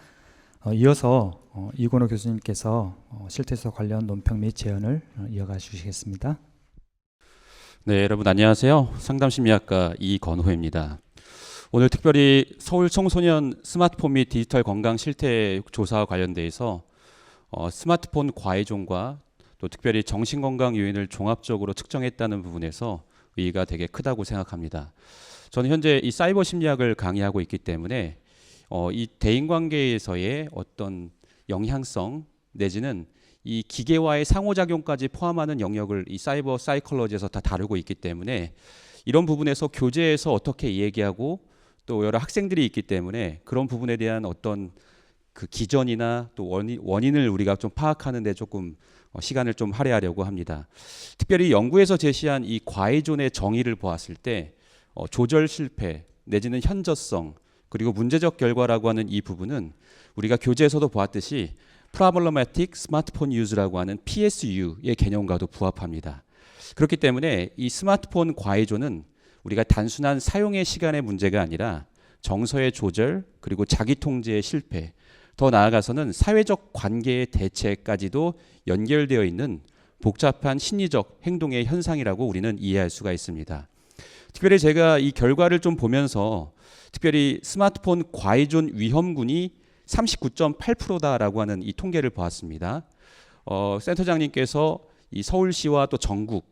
이어서 이건호 교수님께서 실태조사 관련 논평 및 제언을 이어가 주시겠습니다. 네, 여러분 안녕하세요. 상담심리학과 이건호입니다. 오늘 특별히 서울 청소년 스마트폰 및 디지털 건강 실태 조사와 관련돼서 스마트폰 과의존과 또 특별히 정신건강 요인을 종합적으로 측정했다는 부분에서 의의가 되게 크다고 생각합니다. 저는 현재 이 사이버 심리학을 강의하고 있기 때문에 이 대인관계에서의 어떤 영향성 내지는 이 기계와의 상호작용까지 포함하는 영역을 이 사이버 사이콜로지에서 다 다루고 있기 때문에 이런 부분에서 교재에서 어떻게 얘기하고 또 여러 학생들이 있기 때문에 그런 부분에 대한 어떤 그 기전이나 또 원인을 우리가 좀 파악하는 데 조금 시간을 좀 할애하려고 합니다. 특별히 연구에서 제시한 이 과의존의 정의를 보았을 때 조절 실패 내지는 현저성 그리고 문제적 결과라고 하는 이 부분은 우리가 교재에서도 보았듯이 Problematic Smartphone Use라고 하는 PSU의 개념과도 부합합니다. 그렇기 때문에 이 스마트폰 과의존은 우리가 단순한 사용의 시간의 문제가 아니라 정서의 조절 그리고 자기 통제의 실패 더 나아가서는 사회적 관계의 대체까지도 연결되어 있는 복잡한 심리적 행동의 현상이라고 우리는 이해할 수가 있습니다. 특별히 제가 이 결과를 좀 보면서 특별히 스마트폰 과의존 위험군이 39.8%다라고 하는 이 통계를 보았습니다. 센터장님께서 이 서울시와 또 전국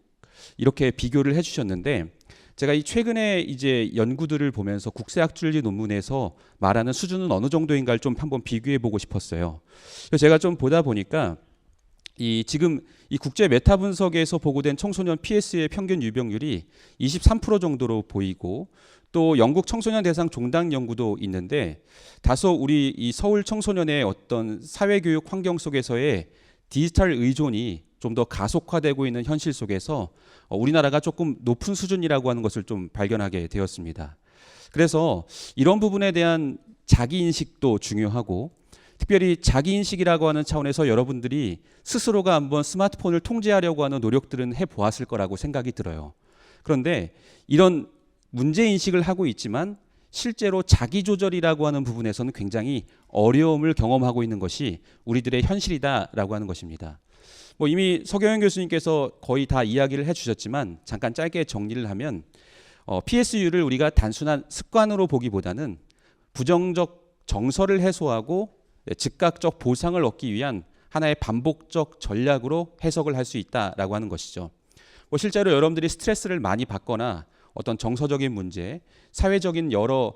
이렇게 비교를 해주셨는데 제가 이 최근에 이제 연구들을 보면서 국세학술지 논문에서 말하는 수준은 어느 정도인가를 좀 한번 비교해 보고 싶었어요. 그래서 제가 좀 보다 보니까 지금 이 국제 메타 분석에서 보고된 청소년 PS의 평균 유병률이 23% 정도로 보이고 또 영국 청소년 대상 종단 연구도 있는데 다소 우리 이 서울 청소년의 어떤 사회교육 환경 속에서의 디지털 의존이 좀 더 가속화되고 있는 현실 속에서 우리나라가 조금 높은 수준이라고 하는 것을 좀 발견하게 되었습니다. 그래서 이런 부분에 대한 자기인식도 중요하고 특별히 자기인식이라고 하는 차원에서 여러분들이 스스로가 한번 스마트폰을 통제하려고 하는 노력들은 해보았을 거라고 생각이 들어요. 그런데 이런 문제인식을 하고 있지만 실제로 자기조절이라고 하는 부분에서는 굉장히 어려움을 경험하고 있는 것이 우리들의 현실이다라고 하는 것입니다. 이미 서경현 교수님께서 거의 다 이야기를 해주셨지만 잠깐 짧게 정리를 하면 PSU를 우리가 단순한 습관으로 보기보다는 부정적 정서를 해소하고 즉각적 보상을 얻기 위한 하나의 반복적 전략으로 해석을 할 수 있다라고 하는 것이죠. 실제로 여러분들이 스트레스를 많이 받거나 어떤 정서적인 문제, 사회적인 여러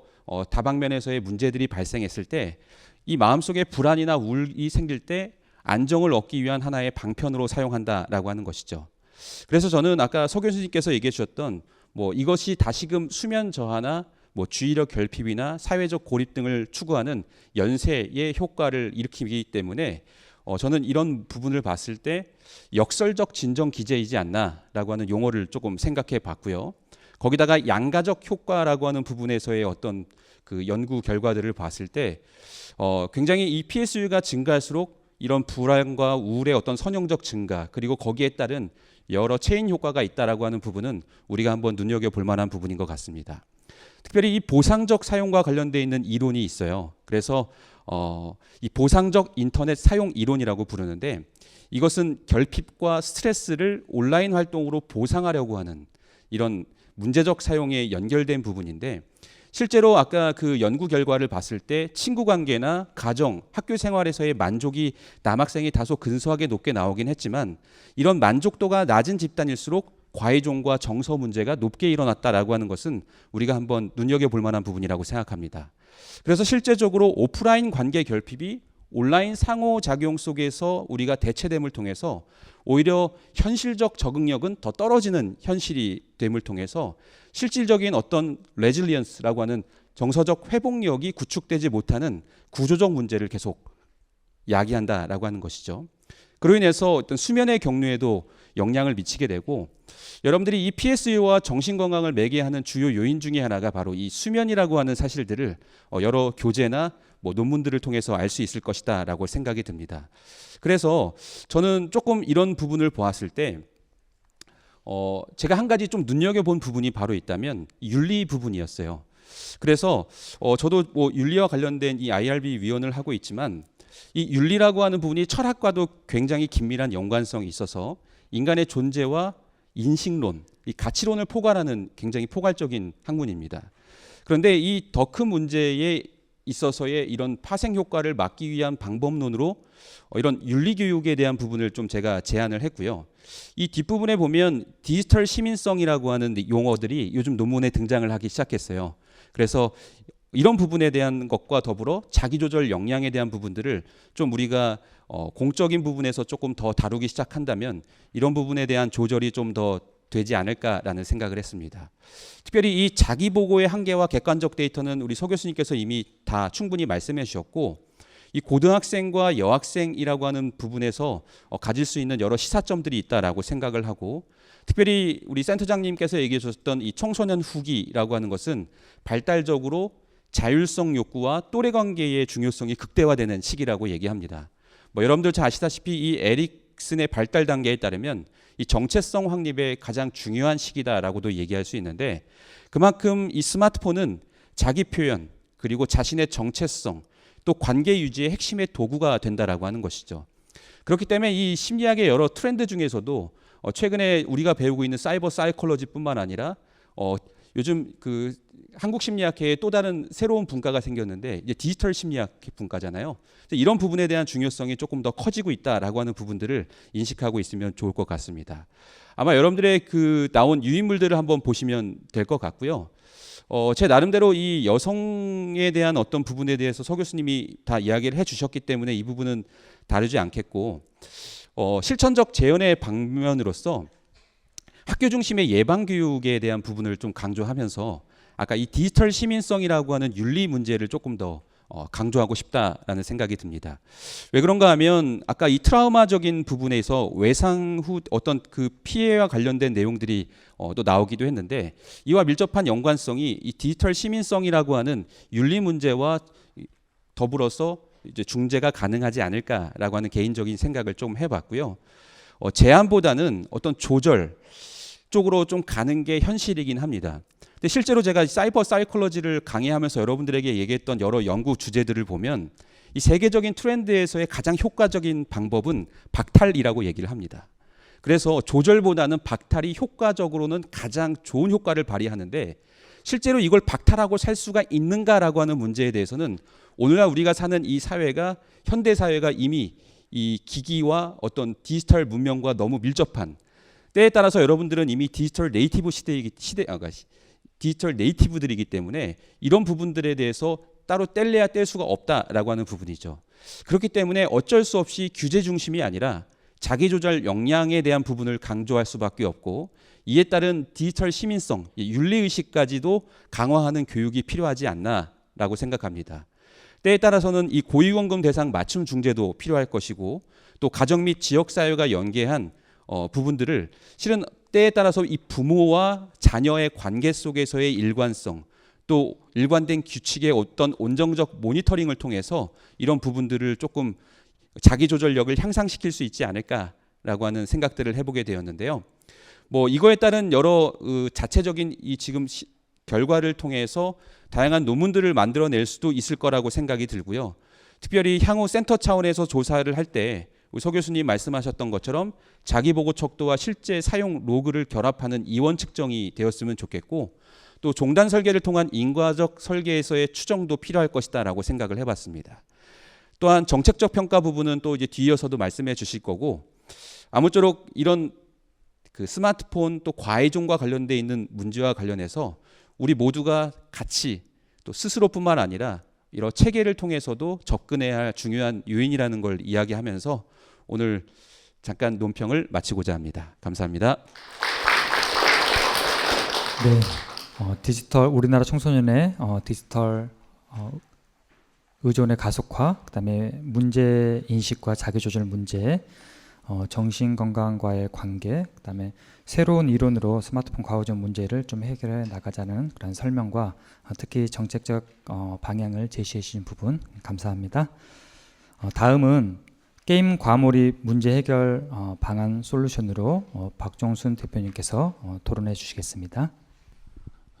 다방면에서의 문제들이 발생했을 때 이 마음속에 불안이나 우울이 생길 때 안정을 얻기 위한 하나의 방편으로 사용한다라고 하는 것이죠. 그래서 저는 아까 서 교수님께서 얘기해 주셨던 이것이 다시금 수면 저하나 주의력 결핍이나 사회적 고립 등을 추구하는 연쇄의 효과를 일으키기 때문에 저는 이런 부분을 봤을 때 역설적 진정 기제이지 않나라고 하는 용어를 조금 생각해 봤고요. 거기다가 양가적 효과라고 하는 부분에서의 어떤 그 연구 결과들을 봤을 때 굉장히 이 PSU가 증가할수록 이런 불안과 우울의 어떤 선형적 증가 그리고 거기에 따른 여러 체인 효과가 있다라고 하는 부분은 우리가 한번 눈여겨볼 만한 부분인 것 같습니다. 특별히 이 보상적 사용과 관련되어 있는 이론이 있어요. 그래서 이 보상적 인터넷 사용 이론이라고 부르는데 이것은 결핍과 스트레스를 온라인 활동으로 보상하려고 하는 이런 문제적 사용에 연결된 부분인데 실제로 아까 그 연구 결과를 봤을 때 친구 관계나 가정, 학교 생활에서의 만족이 남학생이 다소 근소하게 높게 나오긴 했지만 이런 만족도가 낮은 집단일수록 과의존과 정서 문제가 높게 일어났다라고 하는 것은 우리가 한번 눈여겨볼 만한 부분이라고 생각합니다. 그래서 실제적으로 오프라인 관계 결핍이 온라인 상호작용 속에서 우리가 대체됨을 통해서 오히려 현실적 적응력은 더 떨어지는 현실이 됨을 통해서 실질적인 어떤 레질리언스라고 하는 정서적 회복력이 구축되지 못하는 구조적 문제를 계속 야기한다라고 하는 것이죠. 그로 인해서 어떤 수면의 경로에도 영향을 미치게 되고 여러분들이 이 PSU와 정신건강을 매개하는 주요 요인 중에 하나가 바로 이 수면이라고 하는 사실들을 여러 교재나 논문들을 통해서 알 수 있을 것이다 라고 생각이 듭니다. 그래서 저는 조금 이런 부분을 보았을 때 제가 한 가지 좀 눈여겨본 부분이 바로 있다면 윤리 부분이었어요. 그래서 저도 윤리와 관련된 이 IRB 위원을 하고 있지만 이 윤리라고 하는 부분이 철학과도 굉장히 긴밀한 연관성이 있어서 인간의 존재와 인식론, 이 가치론을 포괄하는 굉장히 포괄적인 학문입니다. 그런데 이 더 큰 문제에 있어서의 이런 파생 효과를 막기 위한 방법론으로 이런 윤리 교육에 대한 부분을 좀 제가 제안을 했고요. 이 뒷부분에 보면 디지털 시민성이라고 하는 용어들이 요즘 논문에 등장을 하기 시작했어요. 그래서 이런 부분에 대한 것과 더불어 자기조절 역량에 대한 부분들을 좀 우리가 공적인 부분에서 조금 더 다루기 시작한다면 이런 부분에 대한 조절이 좀 더 되지 않을까라는 생각을 했습니다. 특별히 이 자기보고의 한계와 객관적 데이터는 우리 서 교수님께서 이미 다 충분히 말씀해 주셨고 이 고등학생과 여학생이라고 하는 부분에서 가질 수 있는 여러 시사점들이 있다라고 생각을 하고 특별히 우리 센터장님께서 얘기해 주셨던 이 청소년 후기라고 하는 것은 발달적으로 자율성 욕구와 또래 관계의 중요성이 극대화되는 시기라고 얘기합니다. 여러분들 잘 아시다시피 이 에릭슨의 발달 단계에 따르면 이 정체성 확립의 가장 중요한 시기다라고도 얘기할 수 있는데 그만큼 이 스마트폰은 자기 표현 그리고 자신의 정체성 또 관계 유지의 핵심의 도구가 된다라고 하는 것이죠. 그렇기 때문에 이 심리학의 여러 트렌드 중에서도 최근에 우리가 배우고 있는 사이버 사이콜로지뿐만 아니라 요즘 그 한국 심리학계에 또 다른 새로운 분과가 생겼는데 이제 디지털 심리학 분과잖아요. 이런 부분에 대한 중요성이 조금 더 커지고 있다라고 하는 부분들을 인식하고 있으면 좋을 것 같습니다. 아마 여러분들의 그 나온 유인물들을 한번 보시면 될 것 같고요. 제 나름대로 이 여성에 대한 어떤 부분에 대해서 서 교수님이 다 이야기를 해주셨기 때문에 이 부분은 다루지 않겠고 실천적 재연의 방면으로서 학교 중심의 예방 교육에 대한 부분을 좀 강조하면서 아까 이 디지털 시민성이라고 하는 윤리 문제를 조금 더 강조하고 싶다라는 생각이 듭니다. 왜 그런가 하면 아까 이 트라우마적인 부분에서 외상 후 어떤 그 피해와 관련된 내용들이 또 나오기도 했는데 이와 밀접한 연관성이 이 디지털 시민성이라고 하는 윤리 문제와 더불어서 이제 중재가 가능하지 않을까라고 하는 개인적인 생각을 좀 해봤고요. 제한보다는 어떤 조절 쪽으로 좀 가는 게 현실이긴 합니다. 근데 실제로 제가 사이버 사이콜로지를 강의하면서 여러분들에게 얘기했던 여러 연구 주제들을 보면 이 세계적인 트렌드에서의 가장 효과적인 방법은 박탈이라고 얘기를 합니다. 그래서 조절보다는 박탈이 효과적으로는 가장 좋은 효과를 발휘하는데 실제로 이걸 박탈하고 살 수가 있는가라고 하는 문제에 대해서는 오늘날 우리가 사는 이 사회가 현대 사회가 이미 이 기기와 어떤 디지털 문명과 너무 밀접한 때에 따라서 여러분들은 이미 디지털 네이티브들이기 때문에 이런 부분들에 대해서 따로 뗄래야 뗄 수가 없다라고 하는 부분이죠. 그렇기 때문에 어쩔 수 없이 규제 중심이 아니라 자기 조절 역량에 대한 부분을 강조할 수밖에 없고 이에 따른 디지털 시민성, 윤리 의식까지도 강화하는 교육이 필요하지 않나라고 생각합니다. 때에 따라서는 이 고위험금 대상 맞춤 중재도 필요할 것이고 또 가정 및 지역 사회가 연계한 부분들을 실은 때에 따라서 이 부모와 자녀의 관계 속에서의 일관성 또 일관된 규칙의 어떤 온정적 모니터링을 통해서 이런 부분들을 조금 자기 조절력을 향상시킬 수 있지 않을까라고 하는 생각들을 해보게 되었는데요. 뭐 이거에 따른 여러 자체적인 이 지금 결과를 통해서 다양한 논문들을 만들어낼 수도 있을 거라고 생각이 들고요. 특별히 향후 센터 차원에서 조사를 할 때 우리 서 교수님 말씀하셨던 것처럼 자기보고 척도와 실제 사용 로그를 결합하는 이원 측정이 되었으면 좋겠고 또 종단 설계를 통한 인과적 설계에서의 추정도 필요할 것이다라고 생각을 해봤습니다. 또한 정책적 평가 부분은 또 이제 뒤이어서도 말씀해 주실 거고 아무쪼록 이런 그 스마트폰 또 과의존과 관련돼 있는 문제와 관련해서 우리 모두가 같이 또 스스로뿐만 아니라 이런 체계를 통해서도 접근해야 할 중요한 요인이라는 걸 이야기하면서 오늘 잠깐 논평을 마치고자 합니다. 감사합니다. 네, 디지털 우리나라 청소년의 디지털 의존의 가속화, 그다음에 문제 인식과 자기 조절 문제, 정신 건강과의 관계, 그다음에 새로운 이론으로 스마트폰 과의존 문제를 좀 해결해 나가자는 그런 설명과 특히 정책적 방향을 제시해 주신 부분 감사합니다. 다음은 게임 과몰입 문제 해결 방안 솔루션으로 박종순 대표님께서 토론해 주시겠습니다.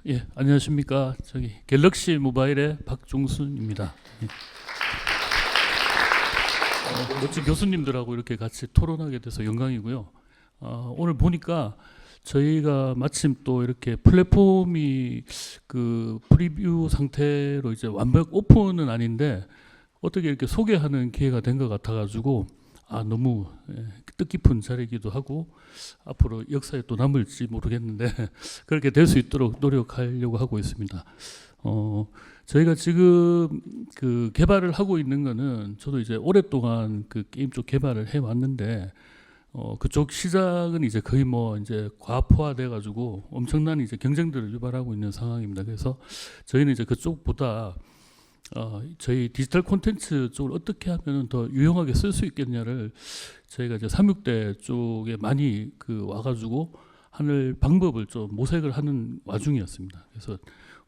예, 안녕하십니까. 저기 갤럭시 모바일의 박종순입니다. 예. 멋진 교수님들하고 이렇게 같이 토론하게 돼서 영광이고요. 오늘 보니까 저희가 마침 또 이렇게 플랫폼이 그 프리뷰 상태로 이제 완벽 오픈은 아닌데 어떻게 이렇게 소개하는 기회가 된 것 같아가지고 너무 뜻깊은 자리이기도 하고 앞으로 역사에 또 남을지 모르겠는데 그렇게 될 수 있도록 노력하려고 하고 있습니다. 저희가 지금 그 개발을 하고 있는 거는 저도 이제 오랫동안 그 게임 쪽 개발을 해 왔는데 그쪽 시장은 이제 거의 뭐 이제 과포화돼 가지고 엄청난 이제 경쟁들을 유발하고 있는 상황입니다. 그래서 저희는 이제 그쪽보다 저희 디지털 콘텐츠 쪽을 어떻게 하면 더 유용하게 쓸 수 있겠냐를 저희가 이제 삼육대 쪽에 많이 그 와가지고 하는 방법을 좀 모색을 하는 와중이었습니다. 그래서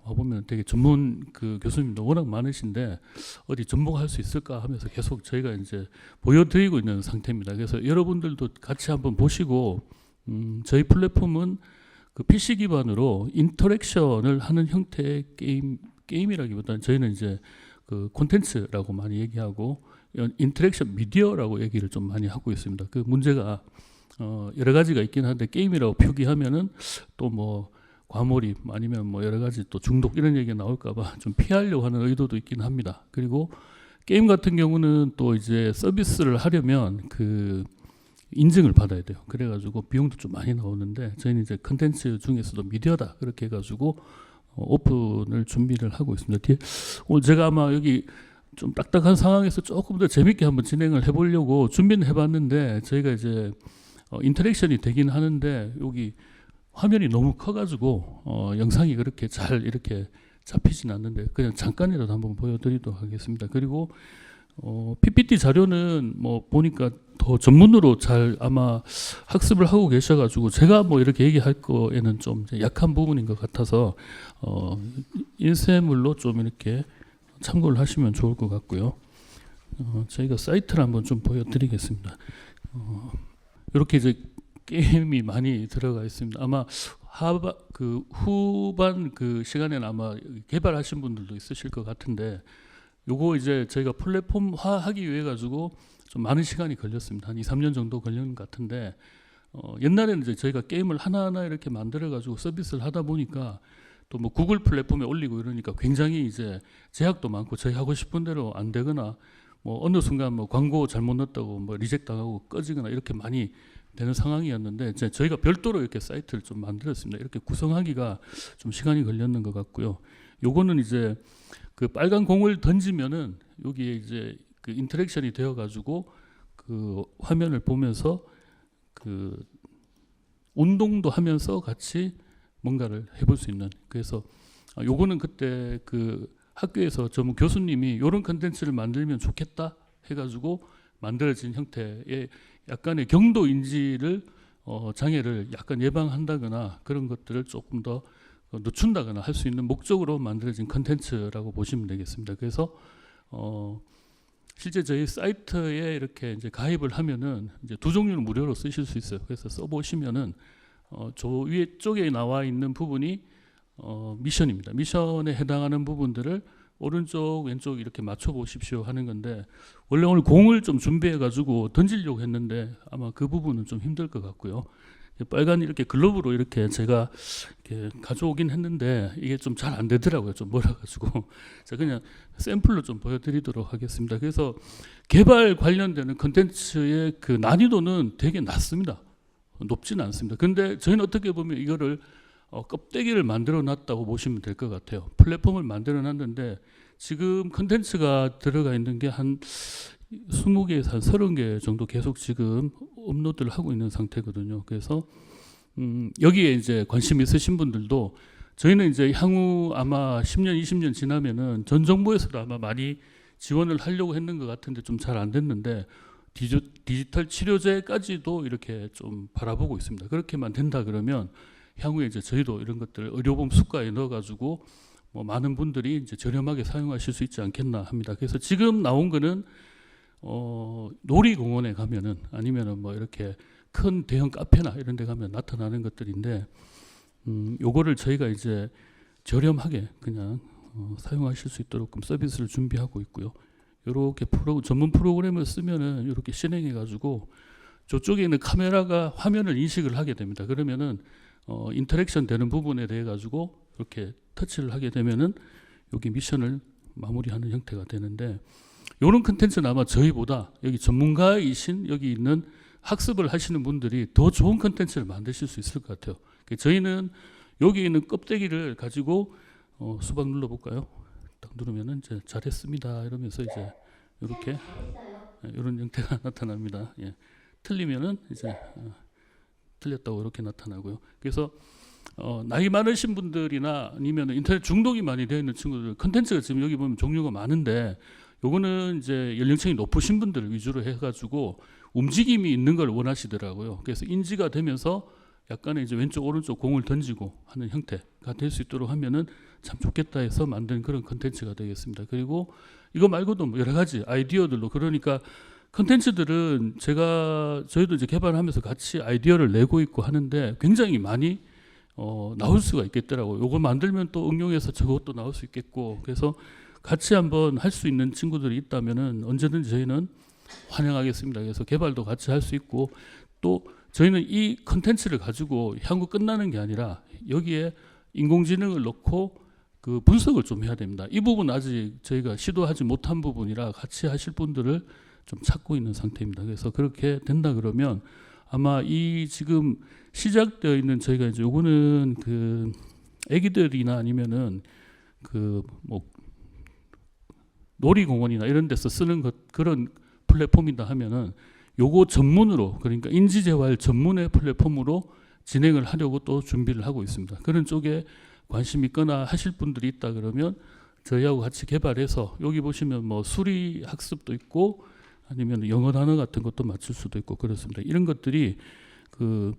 와보면 되게 전문 그 교수님도 워낙 많으신데 어디 접목할 수 있을까 하면서 계속 저희가 이제 보여드리고 있는 상태입니다. 그래서 여러분들도 같이 한번 보시고 저희 플랫폼은 그 PC 기반으로 인터랙션을 하는 형태의 게임이라기보다는 저희는 이제 그 콘텐츠라고 많이 얘기하고 인터랙션 미디어라고 얘기를 좀 많이 하고 있습니다. 그 문제가 여러 가지가 있긴 한데 게임이라고 표기하면은 또 뭐 과몰입 아니면 뭐 여러 가지 또 중독 이런 얘기가 나올까봐 좀 피하려고 하는 의도도 있긴 합니다. 그리고 게임 같은 경우는 또 이제 서비스를 하려면 그 인증을 받아야 돼요. 그래가지고 비용도 좀 많이 나오는데 저희는 이제 컨텐츠 중에서도 미디어다 그렇게 해가지고 오픈을 준비를 하고 있습니다. 뒤에 오늘 제가 아마 여기 좀 딱딱한 상황에서 조금 더 재밌게 한번 진행을 해보려고 준비는 해봤는데 저희가 이제 인터랙션이 되긴 하는데 여기 화면이 너무 커가지고 영상이 그렇게 잘 이렇게 잡히진 않는데 그냥 잠깐이라도 한번 보여드리도록 하겠습니다. 그리고 PPT 자료는 뭐 보니까 더 전문으로 잘 아마 학습을 하고 계셔가지고 제가 뭐 이렇게 얘기할 거에는 좀 약한 부분인 것 같아서 인쇄물로 좀 이렇게 참고를 하시면 좋을 것 같고요. 저희가 사이트를 한번 좀 보여드리겠습니다. 이렇게 이제 게임이 많이 들어가 있습니다. 아마 후반 그 시간에는 아마 개발하신 분들도 있으실 것 같은데 요거 이제 저희가 플랫폼화 하기 위해 가지고 좀 많은 시간이 걸렸습니다. 한 2, 3년 정도 걸린 것 같은데 옛날에는 이제 저희가 게임을 하나하나 이렇게 만들어 가지고 서비스를 하다 보니까 또 뭐 구글 플랫폼에 올리고 이러니까 굉장히 이제 제약도 많고 저희 하고 싶은 대로 안 되거나 뭐 어느 순간 뭐 광고 잘못 넣었다고 뭐 리젝 당하고 꺼지거나 이렇게 많이 되는 상황이었는데 이제 저희가 별도로 이렇게 사이트를 좀 만들었습니다. 이렇게 구성하기가 좀 시간이 걸렸는 것 같고요. 요거는 이제 그 빨간 공을 던지면은 여기에 이제 그 인터랙션이 되어 가지고 그 화면을 보면서 그 운동도 하면서 같이 뭔가를 해볼 수 있는 그래서 요거는 그때 그 학교에서 전문 교수님이 이런 컨텐츠를 만들면 좋겠다 해가지고 만들어진 형태의 약간의 경도 인지를 장애를 약간 예방한다거나 그런 것들을 조금 더 늦춘다거나 할 수 있는 목적으로 만들어진 컨텐츠라고 보시면 되겠습니다. 그래서 실제 저희 사이트에 이렇게 이제 가입을 하면은 이제 두 종류는 무료로 쓰실 수 있어요. 그래서 써보시면은 저 위에 쪽에 나와 있는 부분이 미션입니다. 미션에 해당하는 부분들을 오른쪽 왼쪽 이렇게 맞춰 보십시오 하는 건데 원래 오늘 공을 좀 준비해 가지고 던지려고 했는데 아마 그 부분은 좀 힘들 것 같고요. 빨간 이렇게 글러브로 이렇게 제가 이렇게 가져오긴 했는데 이게 좀 잘 안 되더라고요. 좀 멀어가지고 제가 그냥 샘플로 좀 보여드리도록 하겠습니다. 그래서 개발 관련되는 컨텐츠의 그 난이도는 되게 낮습니다. 높지는 않습니다. 근데 저희는 어떻게 보면 이거를 껍데기를 만들어 놨다고 보시면 될 것 같아요. 플랫폼을 만들어 놨는데 지금 컨텐츠가 들어가 있는 게 한 20개에서 한 30개 정도 계속 지금 업로드를 하고 있는 상태거든요. 그래서 여기에 이제 관심 있으신 분들도 저희는 이제 향후 아마 10년, 20년 지나면은 전 정부에서도 아마 많이 지원을 하려고 했는 것 같은데 좀 잘 안 됐는데 디지털 치료제까지도 이렇게 좀 바라보고 있습니다. 그렇게만 된다 그러면 향후에 이제 저희도 이런 것들 의료보험 수가에 넣어가지고 뭐 많은 분들이 이제 저렴하게 사용하실 수 있지 않겠나 합니다. 그래서 지금 나온 거는 놀이공원에 가면은 아니면은 뭐 이렇게 큰 대형 카페나 이런 데 가면 나타나는 것들인데 요거를 저희가 이제 저렴하게 그냥 사용하실 수 있도록 서비스를 준비하고 있고요. 이렇게 전문 프로그램을 쓰면은 이렇게 실행해 가지고 저쪽에 있는 카메라가 화면을 인식을 하게 됩니다. 그러면은 인터랙션 되는 부분에 대해 가지고 이렇게 터치를 하게 되면은 여기 미션을 마무리하는 형태가 되는데 이런 컨텐츠는 아마 저희보다 여기 전문가이신 여기 있는 학습을 하시는 분들이 더 좋은 컨텐츠를 만드실 수 있을 것 같아요. 저희는 여기 있는 껍데기를 가지고 수박 눌러볼까요? 딱 누르면은 이제 잘했습니다 이러면서 이제 이렇게 이런 형태가 나타납니다. 예. 틀리면은 이제 틀렸다고 이렇게 나타나고요. 그래서 나이 많으신 분들이나 아니면 인터넷 중독이 많이 되어 있는 친구들 컨텐츠가 지금 여기 보면 종류가 많은데 요거는 이제 연령층이 높으신 분들을 위주로 해가지고 움직임이 있는 걸 원하시더라고요. 그래서 인지가 되면서 약간의 이제 왼쪽 오른쪽 공을 던지고 하는 형태가 될 수 있도록 하면은 참 좋겠다 해서 만든 그런 컨텐츠가 되겠습니다. 그리고 이거 말고도 뭐 여러 가지 아이디어들로 그러니까 컨텐츠들은 저희도 이제 개발하면서 같이 아이디어를 내고 있고 하는데 굉장히 많이 나올 수가 있겠더라고요. 요거 만들면 또 응용해서 저것도 나올 수 있겠고 그래서 같이 한번 할 수 있는 친구들이 있다면은 언제든지 저희는 환영하겠습니다. 그래서 개발도 같이 할 수 있고 또 저희는 이 컨텐츠를 가지고 향후 끝나는 게 아니라 여기에 인공지능을 넣고 그 분석을 좀 해야 됩니다. 이 부분 아직 저희가 시도하지 못한 부분이라 같이 하실 분들을 좀 찾고 있는 상태입니다. 그래서 그렇게 된다 그러면 아마 이 지금 시작되어 있는 저희가 이제 요거는 그 애기들이나 아니면은 그 뭐 놀이공원이나 이런 데서 쓰는 그런 플랫폼이다 하면은 요거 전문으로 그러니까 인지재활 전문의 플랫폼으로 진행을 하려고 또 준비를 하고 있습니다. 그런 쪽에 관심 있거나 하실 분들이 있다 그러면 저희하고 같이 개발해서 여기 보시면 뭐 수리 학습도 있고 아니면 영어 단어 같은 것도 맞출 수도 있고 그렇습니다. 이런 것들이 그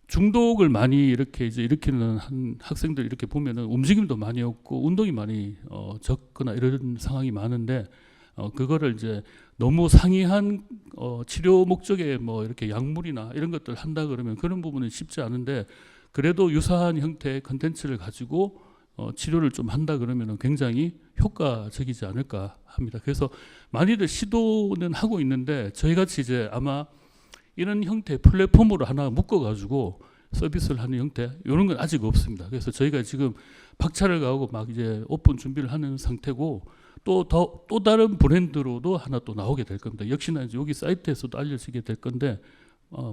중독을 많이 이렇게 이제 일으키는 한 학생들 이렇게 보면은 움직임도 많이 없고 운동이 많이 적거나 이런 상황이 많은데 그거를 이제 너무 상이한 치료 목적의 뭐 이렇게 약물이나 이런 것들 한다 그러면 그런 부분은 쉽지 않은데 그래도 유사한 형태의 컨텐츠를 가지고 치료를 좀 한다 그러면 굉장히 효과적이지 않을까 합니다. 그래서 많이들 시도는 하고 있는데 저희 같이 이제 아마 이런 형태의 플랫폼으로 하나 묶어가지고 서비스를 하는 형태 이런 건 아직 없습니다. 그래서 저희가 지금 박차를 가하고 막 이제 오픈 준비를 하는 상태고 또 다른 브랜드로도 하나 또 나오게 될 겁니다. 역시나 이제 여기 사이트에서도 알려지게 될 건데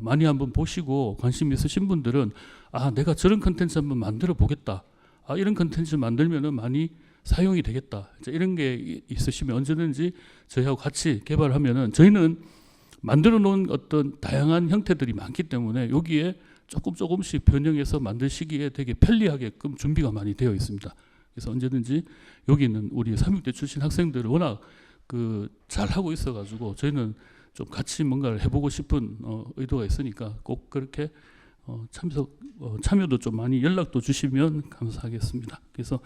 많이 한번 보시고 관심 있으신 분들은 아 내가 저런 컨텐츠 한번 만들어 보겠다. 아 이런 컨텐츠 만들면은 많이 사용이 되겠다. 이제 이런 게 있으시면 언제든지 저희하고 같이 개발하면은 저희는 만들어 놓은 어떤 다양한 형태들이 많기 때문에 여기에 조금씩 변형해서 만드시기에 되게 편리하게끔 준비가 많이 되어 있습니다. 그래서 언제든지 여기 있는 우리 삼육대 출신 학생들을 워낙 그 잘하고 있어가지고 저희는 좀 같이 뭔가를 해보고 싶은 의도가 있으니까 꼭 그렇게 참여도 좀 많이 연락도 주시면 감사하겠습니다. 그래서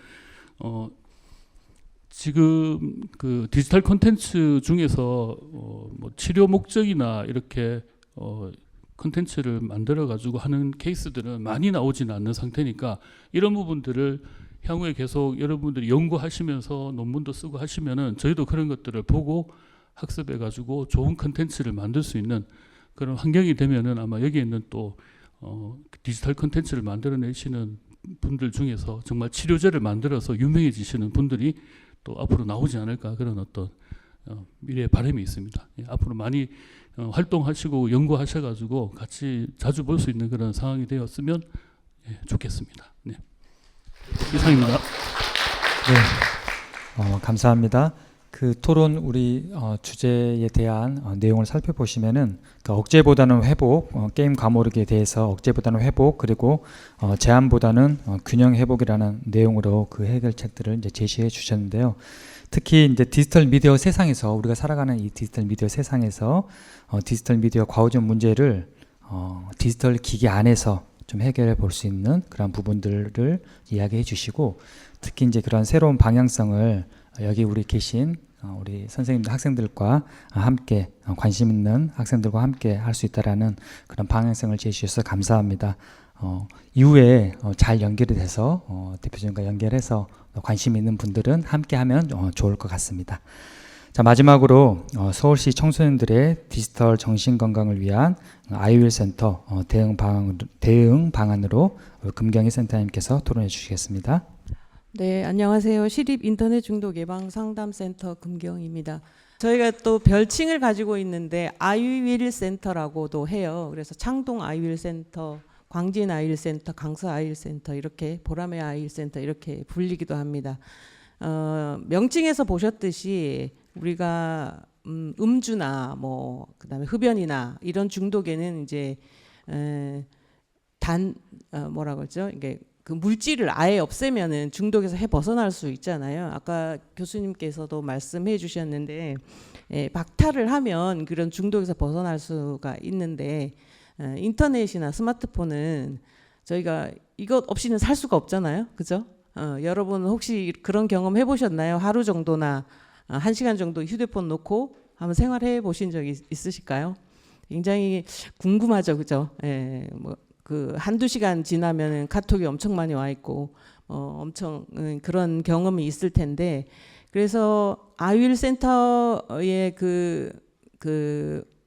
지금 그 디지털 콘텐츠 중에서 뭐 치료 목적이나 이렇게 콘텐츠를 만들어 가지고 하는 케이스들은 많이 나오지는 않는 상태니까 이런 부분들을 향후에 계속 여러분들이 연구하시면서 논문도 쓰고 하시면은 저희도 그런 것들을 보고 학습해 가지고 좋은 콘텐츠를 만들 수 있는 그런 환경이 되면은 아마 여기에 있는 또 디지털 콘텐츠를 만들어내시는 분들 중에서 정말 치료제를 만들어서 유명해지시는 분들이 또 앞으로 나오지 않을까 그런 어떤 미래의 바람이 있습니다. 예, 앞으로 많이 활동하시고 연구하셔가지고 같이 자주 볼 수 있는 그런 상황이 되었으면 좋겠습니다. 네. 이상입니다. 네, 감사합니다. 그 토론 우리 주제에 대한 내용을 살펴보시면은 그 억제보다는 회복, 게임 과몰입에 대해서 억제보다는 회복 그리고 제한보다는 균형 회복이라는 내용으로 그 해결책들을 이제 제시해 주셨는데요. 특히 이제 디지털 미디어 세상에서 우리가 살아가는 이 디지털 미디어 세상에서 디지털 미디어 과오적 문제를 디지털 기기 안에서 좀 해결해 볼 수 있는 그런 부분들을 이야기해 주시고 특히 이제 그런 새로운 방향성을 여기 우리 계신 우리 선생님들 학생들과 함께 관심 있는 학생들과 함께 할 수 있다라는 그런 방향성을 제시해 주셔서 감사합니다. 이후에 잘 연결이 돼서 대표님과 연결해서 관심 있는 분들은 함께 하면 좋을 것 같습니다. 자, 마지막으로 서울시 청소년들의 디지털 정신건강을 위한 아이윌 센터 대응 방안으로 금경희 센터님께서 토론해 주시겠습니다. 네, 안녕하세요. 시립 인터넷 중독 예방 상담센터 금경입니다. 저희가 또 별칭을 가지고 있는데 아이윌 센터라고도 해요. 그래서 창동 아이윌 센터, 광진 아이윌 센터, 강서 아이윌 센터 이렇게 보라매 아이윌 센터 이렇게 불리기도 합니다. 명칭에서 보셨듯이 우리가 음주나 뭐 그다음에 흡연이나 이런 중독에는 이제 뭐라 그러죠? 이게 그 물질을 아예 없애면은 중독에서 벗어날 수 있잖아요. 아까 교수님께서도 말씀해 주셨는데 박탈을 하면 그런 중독에서 벗어날 수가 있는데 인터넷이나 스마트폰은 저희가 이것 없이는 살 수가 없잖아요. 그죠? 여러분 혹시 그런 경험 해보셨나요? 하루 정도나 1시간 정도 휴대폰 놓고 한번 생활해 보신 적이 있으실까요? 굉장히 궁금하죠. 그죠? 뭐 그 한두 시간 지나면은 카톡이 엄청 많이 와 있고 엄청 그런 경험이 있을 텐데 그래서 아이윌 센터의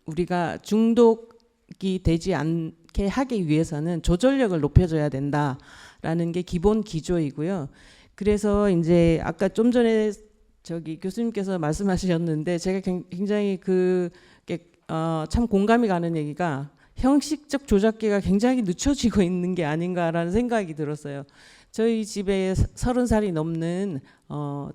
우리가 중독이 되지 않게 하기 위해서는 조절력을 높여줘야 된다라는 게 기본 기조이고요. 그래서 이제 아까 좀 전에 저기 교수님께서 말씀하셨는데 제가 굉장히 참 공감이 가는 얘기가 형식적 조작기가 굉장히 늦춰지고 있는 게 아닌가라는 생각이 들었어요. 저희 집에 30살이 넘는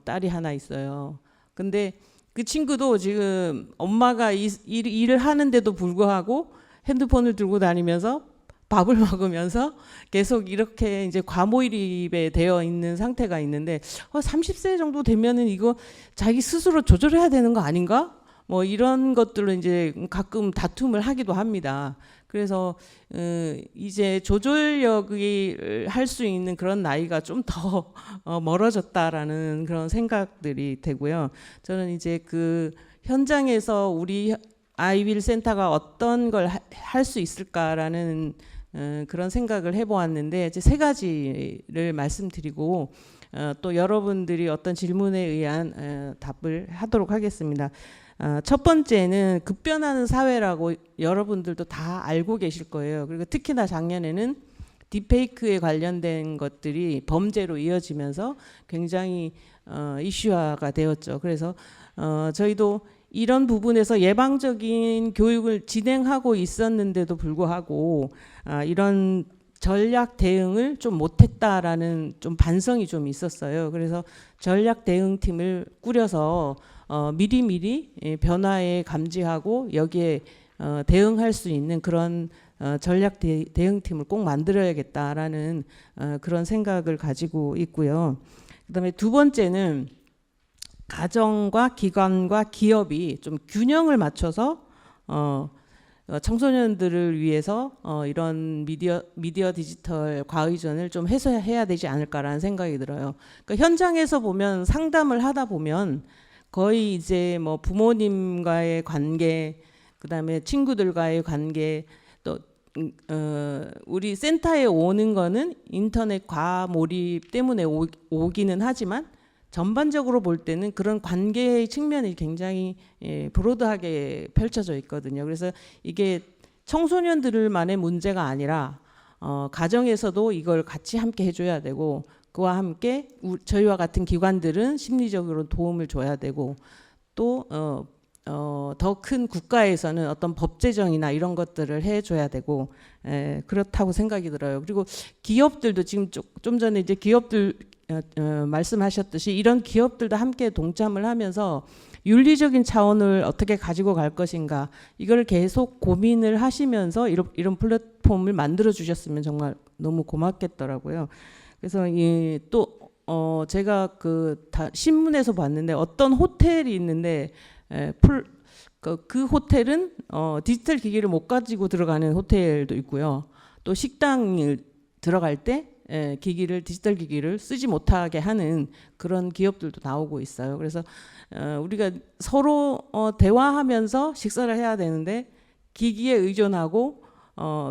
딸이 하나 있어요. 근데 그 친구도 지금 엄마가 일을 하는데도 불구하고 핸드폰을 들고 다니면서 밥을 먹으면서 계속 이렇게 이제 과몰입에 되어 있는 상태가 있는데 30세 정도 되면은 이거 자기 스스로 조절해야 되는 거 아닌가? 뭐 이런 것들로 이제 가끔 다툼을 하기도 합니다. 그래서 이제 조절력이 할 수 있는 그런 나이가 좀 더 멀어졌다라는 그런 생각들이 되고요. 저는 이제 그 현장에서 우리 아이윌 센터가 어떤 걸 할 수 있을까라는 그런 생각을 해보았는데 이제 3가지를 말씀드리고 또 여러분들이 어떤 질문에 의한 답을 하도록 하겠습니다. 첫 번째는 급변하는 사회라고 여러분들도 다 알고 계실 거예요. 그리고 특히나 작년에는 딥페이크에 관련된 것들이 범죄로 이어지면서 굉장히 이슈화가 되었죠. 그래서 저희도 이런 부분에서 예방적인 교육을 진행하고 있었는데도 불구하고 이런 전략 대응을 좀 못했다라는 좀 반성이 좀 있었어요. 그래서 전략 대응팀을 꾸려서 미리미리 변화에 감지하고 여기에 대응할 수 있는 그런 전략 대응팀을 꼭 만들어야겠다라는 그런 생각을 가지고 있고요. 그다음에 두 번째는 가정과 기관과 기업이 좀 균형을 맞춰서 청소년들을 위해서 이런 미디어 디지털 과의전을 좀 해소해야 되지 않을까라는 생각이 들어요. 그러니까 현장에서 보면 상담을 하다 보면 거의 이제 뭐 부모님과의 관계, 그다음에 친구들과의 관계, 또 우리 센터에 오는 거는 인터넷 과몰입 때문에 오기는 하지만 전반적으로 볼 때는 그런 관계의 측면이 굉장히 브로드하게 펼쳐져 있거든요. 그래서 이게 청소년들만의 문제가 아니라 가정에서도 이걸 같이 함께 해줘야 되고 그와 함께 저희와 같은 기관들은 심리적으로 도움을 줘야 되고 또 더 큰 국가에서는 어떤 법 제정이나 이런 것들을 해줘야 되고 그렇다고 생각이 들어요. 그리고 기업들도 지금 좀 전에 이제 기업들 말씀하셨듯이 이런 기업들도 함께 동참을 하면서 윤리적인 차원을 어떻게 가지고 갈 것인가 이걸 계속 고민을 하시면서 이런 플랫폼을 만들어 주셨으면 정말 너무 고맙겠더라고요. 그래서 또 제가 신문에서 봤는데 어떤 호텔이 있는데 그 호텔은 디지털 기기를 못 가지고 들어가는 호텔도 있고요. 또 식당을 들어갈 때 디지털 기기를 쓰지 못하게 하는 그런 기업들도 나오고 있어요. 그래서 우리가 서로 대화하면서 식사를 해야 되는데 기기에 의존하고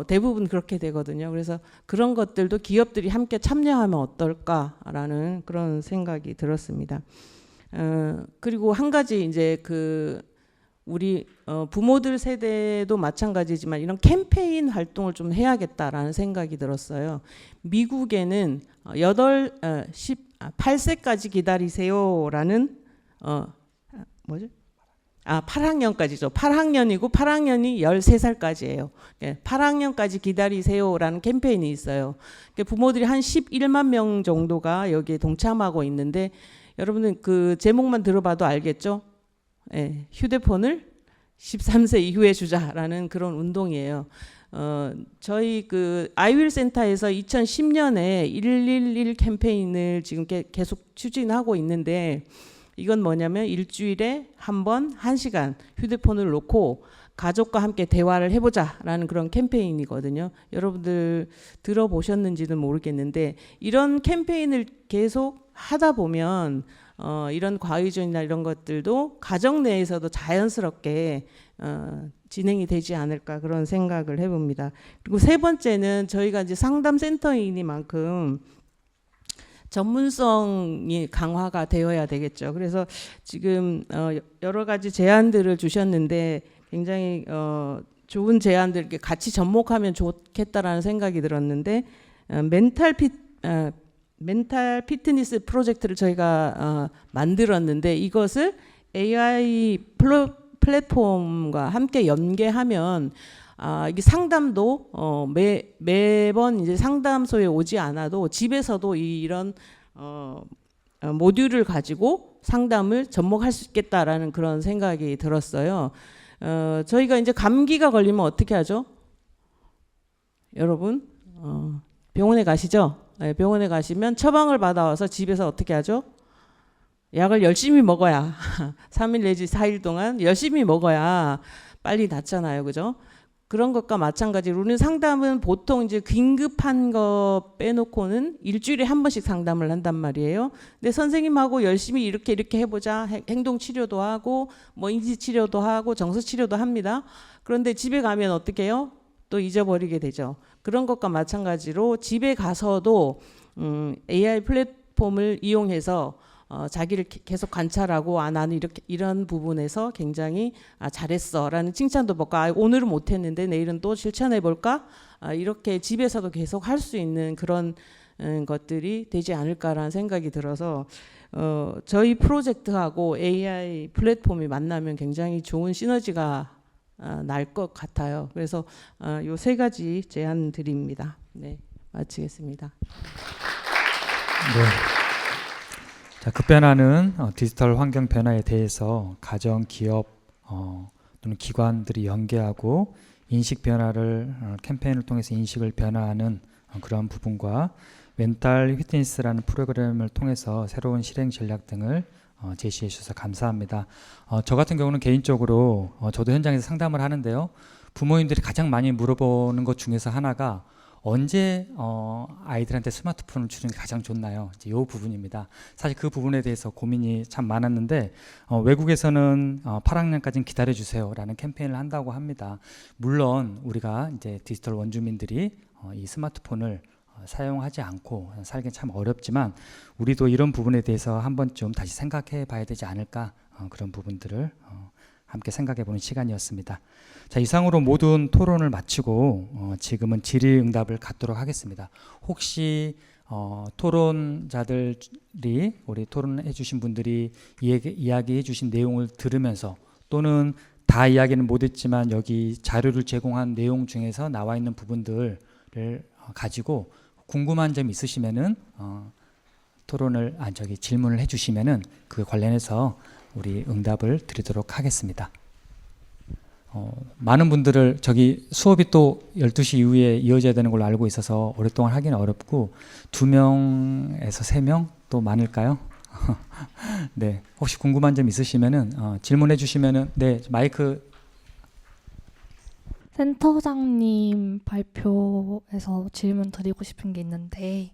대부분 그렇게 되거든요. 그래서 그런 것들도 기업들이 함께 참여하면 어떨까라는 그런 생각이 들었습니다. 그리고 한 가지 이제 우리 부모들 세대도 마찬가지지만 이런 캠페인 활동을 좀 해야겠다라는 생각이 들었어요. 미국에는 8세까지 기다리세요라는 8학년까지죠. 8학년이고 8학년이 13살까지예요. 8학년까지 기다리세요라는 캠페인이 있어요. 부모들이 한 11만 명 정도가 여기에 동참하고 있는데 여러분은 그 제목만 들어봐도 알겠죠? 휴대폰을 13세 이후에 주자라는 그런 운동이에요. 저희 아이윌 센터에서 2010년에 111 캠페인을 지금 계속 추진하고 있는데 이건 뭐냐면 일주일에 한 번 1시간 휴대폰을 놓고 가족과 함께 대화를 해보자라는 그런 캠페인이거든요. 여러분들 들어보셨는지는 모르겠는데 이런 캠페인을 계속 하다 보면 이런 과의존이나 이런 것들도 가정 내에서도 자연스럽게 진행이 되지 않을까 그런 생각을 해봅니다. 그리고 세 번째는 저희가 이제 상담센터이니만큼 전문성이 강화가 되어야 되겠죠. 그래서 지금 여러 가지 제안들을 주셨는데 굉장히 좋은 제안들 이렇게 같이 접목하면 좋겠다라는 생각이 들었는데 멘탈 피트니스 프로젝트를 저희가 만들었는데 이것을 AI 플랫폼과 함께 연계하면 이게 상담도 매번 이제 상담소에 오지 않아도 집에서도 이런 모듈을 가지고 상담을 접목할 수 있겠다라는 그런 생각이 들었어요. 저희가 이제 감기가 걸리면 어떻게 하죠? 여러분 병원에 가시죠? 네, 병원에 가시면 처방을 받아와서 집에서 어떻게 하죠? 약을 열심히 먹어야 3일 내지 4일 동안 열심히 먹어야 빨리 낫잖아요. 그죠? 그런 것과 마찬가지로 우리는 상담은 보통 이제 긴급한 거 빼놓고는 일주일에 한 번씩 상담을 한단 말이에요. 근데 선생님하고 열심히 이렇게 해보자. 행동 치료도 하고 뭐 인지 치료도 하고 정서 치료도 합니다. 그런데 집에 가면 어떻게 해요? 또 잊어버리게 되죠. 그런 것과 마찬가지로 집에 가서도 AI 플랫폼을 이용해서 자기를 계속 관찰하고 나는 이런 부분에서 굉장히 잘했어라는 칭찬도 받고 오늘은 못했는데 내일은 또 실천해 볼까 이렇게 집에서도 계속 할 수 있는 그런 것들이 되지 않을까라는 생각이 들어서 저희 프로젝트하고 AI 플랫폼이 만나면 굉장히 좋은 시너지가 날 것 같아요. 그래서 요 세 가지 제안 드립니다. 네, 마치겠습니다. 네. 자, 급변하는 디지털 환경 변화에 대해서 가정, 기업 또는 기관들이 연계하고 인식 변화를 캠페인을 통해서 인식을 변화하는 그런 부분과 멘탈 피트니스라는 프로그램을 통해서 새로운 실행 전략 등을 제시해 주셔서 감사합니다. 저 같은 경우는 개인적으로 저도 현장에서 상담을 하는데요. 부모님들이 가장 많이 물어보는 것 중에서 하나가 언제 아이들한테 스마트폰을 주는 게 가장 좋나요? 이제 이 부분입니다. 사실 그 부분에 대해서 고민이 참 많았는데 외국에서는 8학년까지는 기다려주세요라는 캠페인을 한다고 합니다. 물론 우리가 이제 디지털 원주민들이 이 스마트폰을 사용하지 않고 살기 참 어렵지만 우리도 이런 부분에 대해서 한 번쯤 다시 생각해 봐야 되지 않을까 그런 부분들을 함께 생각해 보는 시간이었습니다. 자, 이상으로 모든 토론을 마치고 지금은 질의응답을 갖도록 하겠습니다. 혹시 토론자들이 우리 토론해 주신 분들이 이야기해 주신 내용을 들으면서 또는 다 이야기는 못했지만 여기 자료를 제공한 내용 중에서 나와 있는 부분들을 가지고 궁금한 점 있으시면은 토론을 질문을 해주시면은 그 관련해서 우리 응답을 드리도록 하겠습니다. 많은 분들을 수업이 또 12시 이후에 이어져야 되는 걸로 알고 있어서 오랫동안 하기는 어렵고 2명에서 3명 또 많을까요? 네, 혹시 궁금한 점 있으시면은 질문해 주시면은 네, 마이크. 센터장님 발표에서 질문 드리고 싶은 게 있는데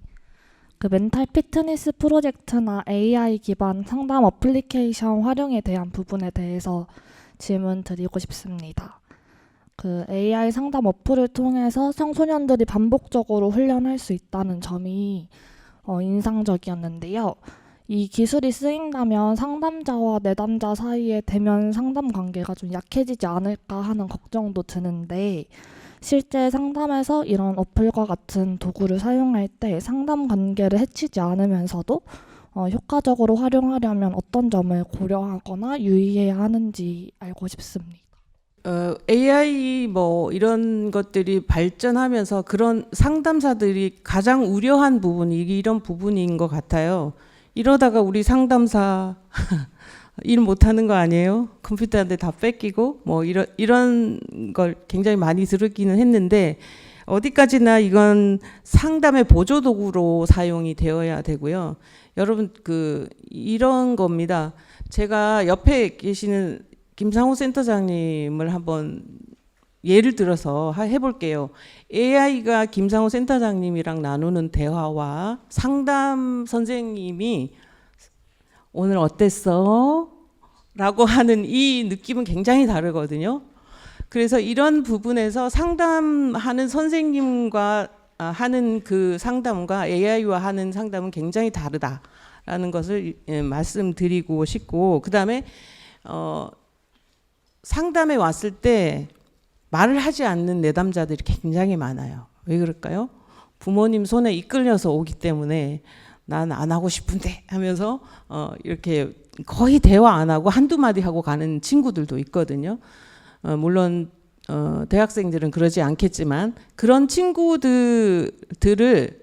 그 멘탈 피트니스 프로젝트나 AI 기반 상담 어플리케이션 활용에 대한 부분에 대해서 질문 드리고 싶습니다. 그 AI 상담 어플을 통해서 청소년들이 반복적으로 훈련할 수 있다는 점이 인상적이었는데요. 이 기술이 쓰인다면 상담자와 내담자 사이의 대면 상담 관계가 좀 약해지지 않을까 하는 걱정도 드는데 실제 상담에서 이런 어플과 같은 도구를 사용할 때 상담 관계를 해치지 않으면서도 효과적으로 활용하려면 어떤 점을 고려하거나 유의해야 하는지 알고 싶습니다. AI 뭐 이런 것들이 발전하면서 그런 상담사들이 가장 우려한 부분이 이런 부분인 것 같아요. 이러다가 우리 상담사 일 못하는 거 아니에요? 컴퓨터한테 다 뺏기고 뭐 이런 걸 굉장히 많이 들었기는 했는데 어디까지나 이건 상담의 보조 도구로 사용이 되어야 되고요. 여러분 이런 겁니다. 제가 옆에 계시는 김상호 센터장님을 한번 예를 들어서 해볼게요. AI가 김상호 센터장님이랑 나누는 대화와 상담 선생님이 오늘 어땠어? 라고 하는 이 느낌은 굉장히 다르거든요. 그래서 이런 부분에서 상담하는 선생님과 하는 그 상담과 AI와 하는 상담은 굉장히 다르다라는 것을 말씀드리고 싶고, 그다음에 상담에 왔을 때 말을 하지 않는 내담자들이 굉장히 많아요. 왜 그럴까요? 부모님 손에 이끌려서 오기 때문에 난 안 하고 싶은데 하면서 이렇게 거의 대화 안 하고 한두 마디 하고 가는 친구들도 있거든요. 물론 대학생들은 그러지 않겠지만 그런 친구들을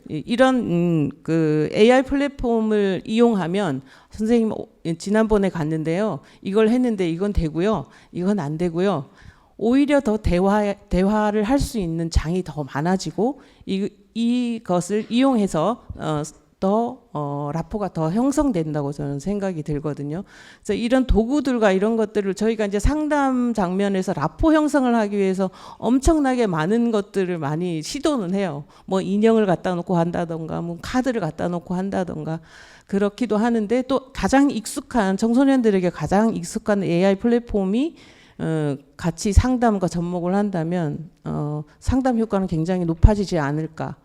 이런 그 AI 플랫폼을 이용하면, 선생님 지난번에 갔는데요, 이걸 했는데 이건 되고요, 이건 안 되고요, 오히려 더 대화를 할 수 있는 장이 더 많아지고 이것을 이용해서 더 라포가 더 형성된다고 저는 생각이 들거든요. 그래서 이런 도구들과 이런 것들을 저희가 이제 상담 장면에서 라포 형성을 하기 위해서 엄청나게 많은 것들을 많이 시도는 해요. 뭐 인형을 갖다 놓고 한다던가, 뭐 카드를 갖다 놓고 한다던가 그렇기도 하는데, 또 가장 익숙한, 청소년들에게 가장 익숙한 AI 플랫폼이 같이 상담과 접목을 한다면 상담 효과는 굉장히 높아지지 않을까,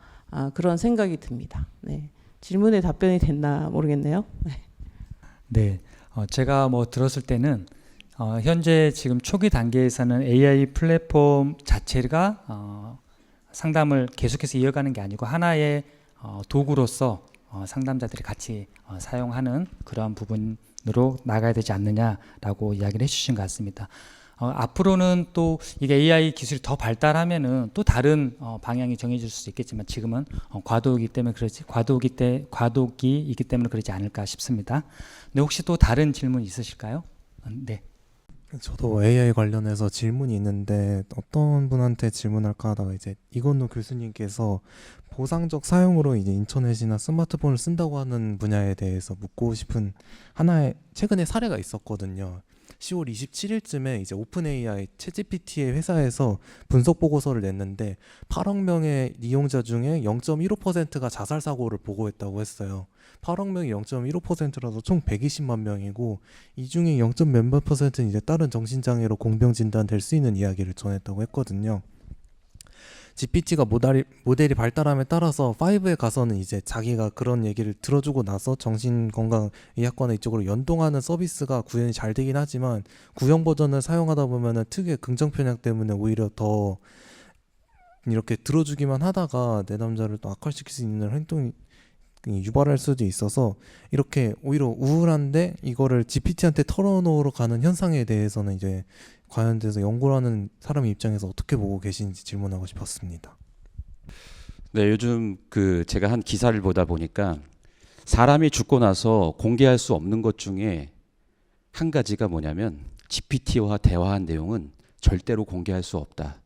그런 생각이 듭니다. 네. 질문에 답변이 됐나 모르겠네요. 네, 제가 뭐 들었을 때는 현재 지금 초기 단계에서는 AI 플랫폼 자체가 상담을 계속해서 이어가는 게 아니고 하나의 도구로서 상담자들이 같이 사용하는 그러한 부분으로 나가야 되지 않느냐라고 이야기를 해주신 것 같습니다. 앞으로는 또 이게 AI 기술이 더 발달하면은 또 다른 방향이 정해질 수 있겠지만, 지금은 과도기이기 때문에 그러지 않을까 싶습니다. 네, 혹시 또 다른 질문 있으실까요? 네. 저도 AI 관련해서 질문이 있는데 어떤 분한테 질문할까 하다가 이제 이건우 교수님께서 보상적 사용으로 이제 인터넷이나 스마트폰을 쓴다고 하는 분야에 대해서 묻고 싶은 하나의 최근에 사례가 있었거든요. 10월 27일쯤에 이제 오픈 AI 챗GPT의 회사에서 분석 보고서를 냈는데 8억 명의 이용자 중에 0.15%가 자살 사고를 보고했다고 했어요. 8억 명이 0.15%라서 총 120만 명이고, 이 중에 0. 몇몇 %는 이제 다른 정신장애로 공병 진단될 수 있는 이야기를 전했다고 했거든요. GPT가 모델이 발달함에 따라서 5에 가서는 이제 자기가 그런 얘기를 들어주고 나서 정신건강의학관 이쪽으로 연동하는 서비스가 구현이 잘 되긴 하지만, 구형 버전을 사용하다 보면은 특유의 긍정 편향 때문에 오히려 더 이렇게 들어주기만 하다가 내담자를 또 악화시킬 수 있는 행동이 유발할 수도 있어서, 이렇게 오히려 우울한데 이거를 GPT한테 털어놓으러 가는 현상에 대해서는 이제 관련돼서 연구를 하는 사람 입장에서 어떻게 보고 계신지 질문하고 싶었습니다. 네, 요즘 제가 한 기사를 보다 보니까 사람이 죽고 나서 공개할 수 없는 것 중에 한 가지가 뭐냐면 GPT와 대화한 내용은 절대로 공개할 수 없다,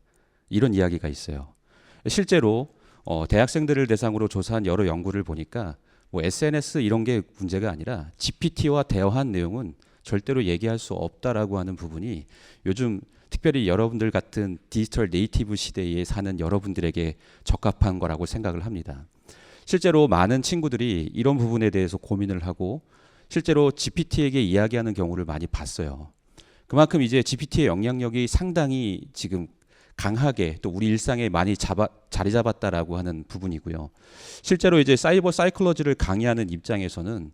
이런 이야기가 있어요. 실제로 대학생들을 대상으로 조사한 여러 연구를 보니까 뭐 SNS 이런 게 문제가 아니라 GPT와 대화한 내용은 절대로 얘기할 수 없다라고 하는 부분이 요즘 특별히 여러분들 같은 디지털 네이티브 시대에 사는 여러분들에게 적합한 거라고 생각을 합니다. 실제로 많은 친구들이 이런 부분에 대해서 고민을 하고 실제로 GPT에게 이야기하는 경우를 많이 봤어요. 그만큼 이제 GPT의 영향력이 상당히 지금 강하게 또 우리 일상에 많이 자리 잡았다라고 하는 부분이고요. 실제로 이제 사이버 사이콜로지를 강의하는 입장에서는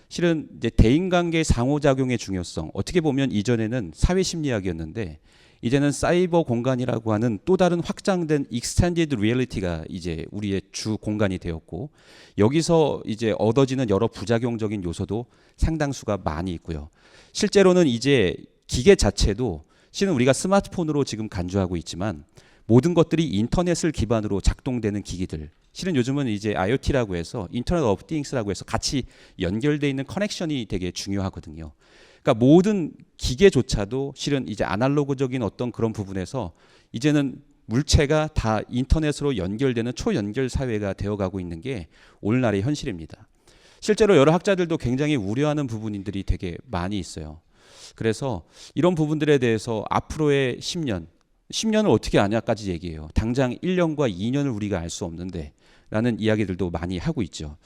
실은 이제 대인관계 상호작용의 중요성, 어떻게 보면 이전에는 사회심리학이었는데 이제는 사이버 공간이라고 하는 또 다른 확장된 익스텐디드 리얼리티가 이제 우리의 주 공간이 되었고, 여기서 이제 얻어지는 여러 부작용적인 요소도 상당수가 많이 있고요. 실제로는 이제 기계 자체도 실은 우리가 스마트폰으로 지금 간주하고 있지만 모든 것들이 인터넷을 기반으로 작동되는 기기들, 실은 요즘은 이제 IoT라고 해서 인터넷 오브 띵스라고 해서 같이 연결되어 있는 커넥션이 되게 중요하거든요. 그러니까 모든 기계조차도 실은 이제 아날로그적인 어떤 그런 부분에서 이제는 물체가 다 인터넷으로 연결되는 초연결 사회가 되어가고 있는 게 오늘날의 현실입니다. 실제로 여러 학자들도 굉장히 우려하는 부분들이 되게 많이 있어요. 그래서 이런 부분들에 대해서 앞으로의 10년을 어떻게 아냐까지 얘기해요. 당장 1년과 2년을 우리가 알 수 없는데 라는 이야기들도 많이 하고 있죠.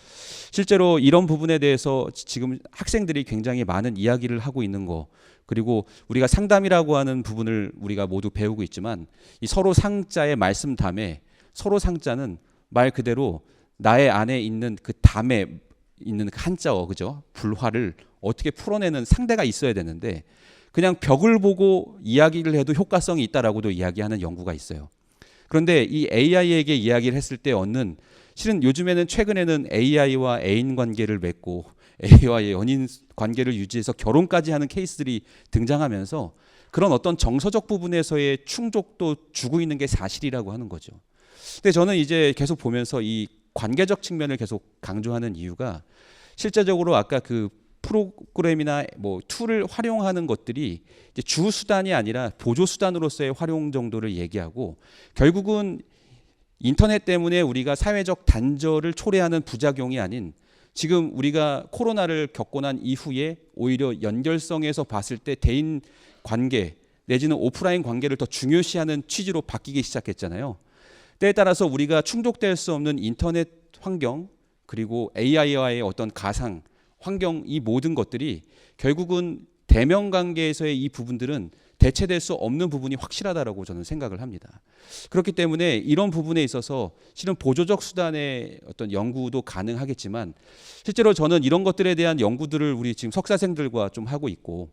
실제로 이런 부분에 대해서 지금 학생들이 굉장히 많은 이야기를 하고 있는 거, 그리고 우리가 상담이라고 하는 부분을 우리가 모두 배우고 있지만 이 서로 상자의 말씀담에 서로 상자는 말 그대로 나의 안에 있는 그 담에 있는 그 한자어, 그죠? 불화를 어떻게 풀어내는 상대가 있어야 되는데 그냥 벽을 보고 이야기를 해도 효과성이 있다라고도 이야기하는 연구가 있어요. 그런데 이 AI에게 이야기를 했을 때 얻는, 실은 요즘에는 최근에는 AI와 애인 관계를 맺고 AI와의 연인 관계를 유지해서 결혼까지 하는 케이스들이 등장하면서 그런 어떤 정서적 부분에서의 충족도 주고 있는 게 사실이라고 하는 거죠. 근데 저는 이제 계속 보면서 이 관계적 측면을 계속 강조하는 이유가 실제적으로 아까 그 프로그램이나 뭐 툴을 활용하는 것들이 이제 주 수단이 아니라 보조 수단으로서의 활용 정도를 얘기하고, 결국은 인터넷 때문에 우리가 사회적 단절을 초래하는 부작용이 아닌 지금 우리가 코로나를 겪고 난 이후에 오히려 연결성에서 봤을 때 대인 관계 내지는 오프라인 관계를 더 중요시하는 취지로 바뀌기 시작했잖아요. 때에 따라서 우리가 충족될 수 없는 인터넷 환경 그리고 AI와의 어떤 가상 환경, 이 모든 것들이 결국은 대면 관계에서의 이 부분들은 대체될 수 없는 부분이 확실하다라고 저는 생각을 합니다. 그렇기 때문에 이런 부분에 있어서 실은 보조적 수단의 어떤 연구도 가능하겠지만 실제로 저는 이런 것들에 대한 연구들을 우리 지금 석사생들과 좀 하고 있고,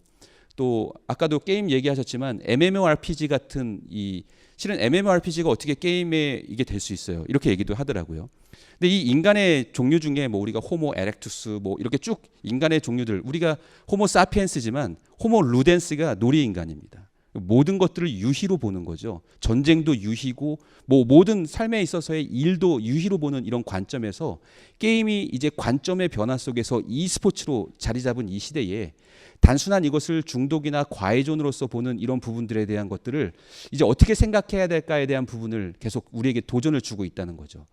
또 아까도 게임 얘기하셨지만 MMORPG 같은 이 실은 MMORPG가 어떻게 게임에 이게 될 수 있어요. 이렇게 얘기도 하더라고요. 근데 이 인간의 종류 중에 뭐 우리가 호모 에렉투스 뭐 이렇게 쭉 인간의 종류들, 우리가 호모 사피엔스지만 호모 루덴스가 놀이 인간입니다. 모든 것들을 유희로 보는 거죠. 전쟁도 유희고 뭐 모든 삶에 있어서의 일도 유희로 보는 이런 관점에서 게임이 이제 관점의 변화 속에서 e스포츠로 자리 잡은 이 시대에 단순한 이것을 중독이나 과의존으로서 보는 이런 부분들에 대한 것들을 이제 어떻게 생각해야 될까에 대한 부분을 계속 우리에게 도전을 주고 있다는 거죠.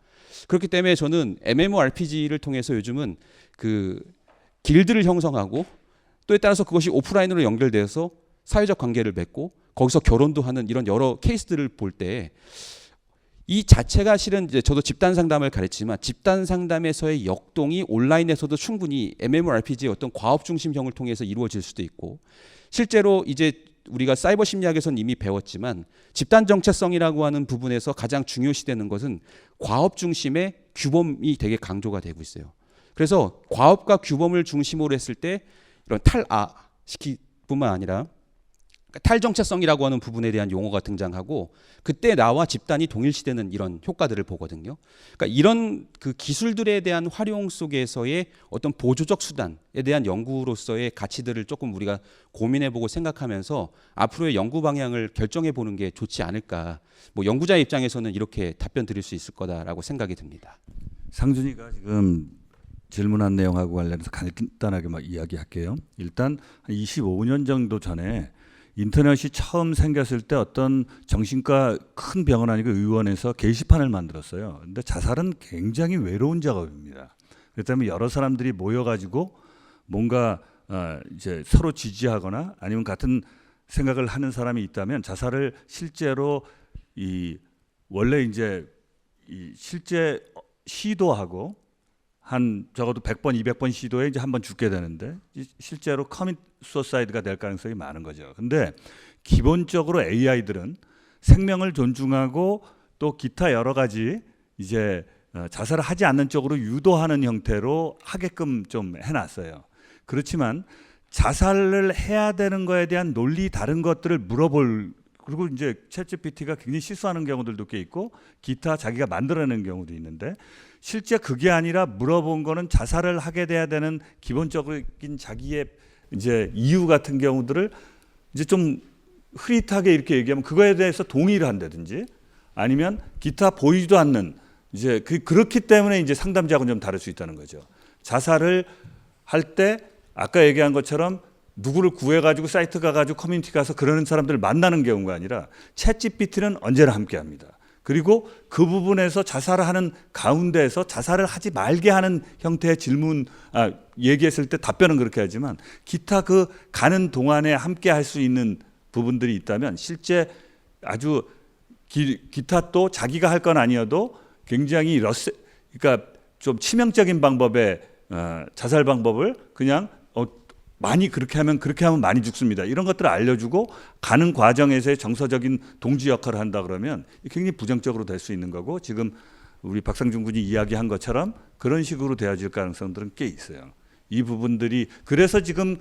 그렇기 때문에 저는 MMORPG를 통해서 요즘은 그 길드를 형성하고 또에 따라서 그것이 오프라인으로 연결되어서 사회적 관계를 맺고 거기서 결혼도 하는 이런 여러 케이스들을 볼 때 이 자체가 실은 이제 저도 집단 상담을 가르치지만 집단 상담에서의 역동이 온라인에서도 충분히 MMORPG의 어떤 과업 중심형을 통해서 이루어질 수도 있고, 실제로 이제 우리가 사이버 심리학에서는 이미 배웠지만 집단 정체성이라고 하는 부분에서 가장 중요시되는 것은 과업 중심의 규범이 되게 강조가 되고 있어요. 그래서 과업과 규범을 중심으로 했을 때 이런 탈시키뿐만 아니라 탈정체성이라고 하는 부분에 대한 용어가 등장하고 그때 나와 집단이 동일시되는 이런 효과들을 보거든요. 그러니까 이런 그 기술들에 대한 활용 속에서의 어떤 보조적 수단에 대한 연구로서의 가치들을 조금 우리가 고민해보고 생각하면서 앞으로의 연구 방향을 결정해보는 게 좋지 않을까. 뭐 연구자의 입장에서는 이렇게 답변 드릴 수 있을 거다라고 생각이 듭니다. 상준이가 지금 질문한 내용하고 관련해서 간단하게 막 이야기할게요. 일단 한 25년 정도 전에 인터넷이 처음 생겼을 때 어떤 정신과 큰 병원 아니고 의원에서 게시판을 만들었어요. 근데 자살은 굉장히 외로운 작업입니다. 그렇기 때문에 여러 사람들이 모여가지고 뭔가 이제 서로 지지하거나 아니면 같은 생각을 하는 사람이 있다면 자살을 실제로 원래 이제 실제 시도하고 한 적어도 100번, 200번 시도에 이제 한번 죽게 되는데 실제로 커밋 수어사이드가 될 가능성이 많은 거죠. 근데 기본적으로 AI들은 생명을 존중하고 또 기타 여러 가지 이제 자살을 하지 않는 쪽으로 유도하는 형태로 하게끔 좀 해놨어요. 그렇지만 자살을 해야 되는 거에 대한 논리 다른 것들을 물어볼, 그리고 이제 챗GPT가 굉장히 실수하는 경우들도 꽤 있고 기타 자기가 만들어내는 경우도 있는데 실제 그게 아니라 물어본 거는 자살을 하게 돼야 되는 기본적인 자기의 이제 이유 같은 경우들을 이제 좀 흐릿하게 이렇게 얘기하면 그거에 대해서 동의를 한다든지 아니면 기타 보이지도 않는 이제 그렇기 때문에 이제 상담자하고는 좀 다를 수 있다는 거죠. 자살을 할 때 아까 얘기한 것처럼 누구를 구해가지고 사이트 가가지고 커뮤니티 가서 그러는 사람들을 만나는 경우가 아니라 챗GPT는 언제나 함께합니다. 그리고 그 부분에서 자살을 하는 가운데에서 자살을 하지 말게 하는 형태의 질문 얘기했을 때 답변은 그렇게 하지만 기타 그 가는 동안에 함께 할 수 있는 부분들이 있다면 실제 아주 기타 또 자기가 할 건 아니어도 굉장히 그러니까 좀 치명적인 방법의 자살 방법을 그냥 많이 그렇게 하면 많이 죽습니다. 이런 것들을 알려주고 가는 과정에서의 정서적인 동지 역할을 한다 그러면 굉장히 부정적으로 될 수 있는 거고 지금 우리 박상준 군이 이야기한 것처럼 그런 식으로 되어질 가능성들은 꽤 있어요. 이 부분들이 그래서 지금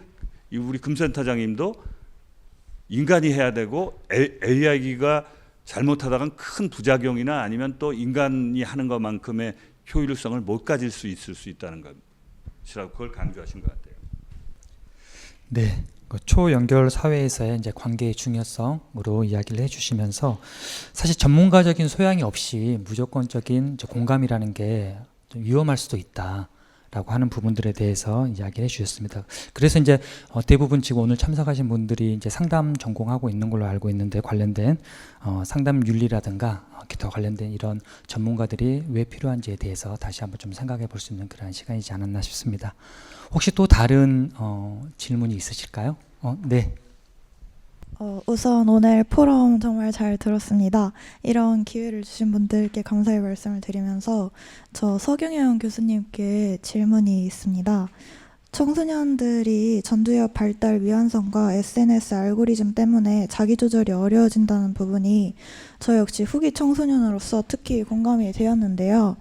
우리 금센터장님도 인간이 해야 되고 AI가 잘못하다간 큰 부작용이나 아니면 또 인간이 하는 것만큼의 효율성을 못 가질 수 있을 수 있다는 것이라고 그걸 강조하신 것 같아요. 네, 그 초연결 사회에서의 이제 관계의 중요성으로 이야기를 해주시면서 사실 전문가적인 소양이 없이 무조건적인 이제 공감이라는 게 좀 위험할 수도 있다라고 하는 부분들에 대해서 이야기를 해주셨습니다. 그래서 이제 대부분 지금 오늘 참석하신 분들이 이제 상담 전공하고 있는 걸로 알고 있는데 관련된 상담 윤리라든가 기타 관련된 이런 전문가들이 왜 필요한지에 대해서 다시 한번 좀 생각해 볼 수 있는 그런 시간이지 않았나 싶습니다. 혹시 또 다른 질문이 있으실까요? 네. 우선 오늘 포럼 정말 잘 들었습니다. 이런 기회를 주신 분들께 감사의 말씀을 드리면서 저 서경영 교수님께 질문이 있습니다. 청소년들이 전두엽 발달 미완성과 SNS 알고리즘 때문에 자기 조절이 어려워진다는 부분이 저 역시 후기 청소년으로서 특히 공감이 되었는데요.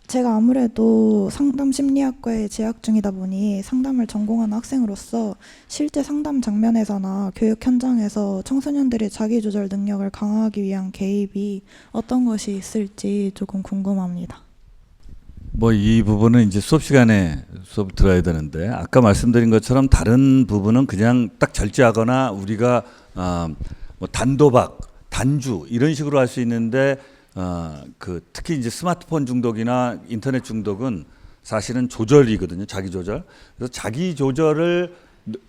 제가 아무래도 상담 심리학과에 재학 중이다 보니 상담을 전공하는 학생으로서 실제 상담 장면에서나 교육 현장에서 청소년들의 자기 조절 능력을 강화하기 위한 개입이 어떤 것이 있을지 조금 궁금합니다. 뭐 이 부분은 이제 수업 시간에 수업 들어야 되는데 아까 말씀드린 것처럼 다른 부분은 그냥 딱 절제하거나 우리가 뭐 단도박, 단주 이런 식으로 할 수 있는데 특히 이제 스마트폰 중독이나 인터넷 중독은 사실은 조절이거든요. 자기 조절. 그래서 자기 조절을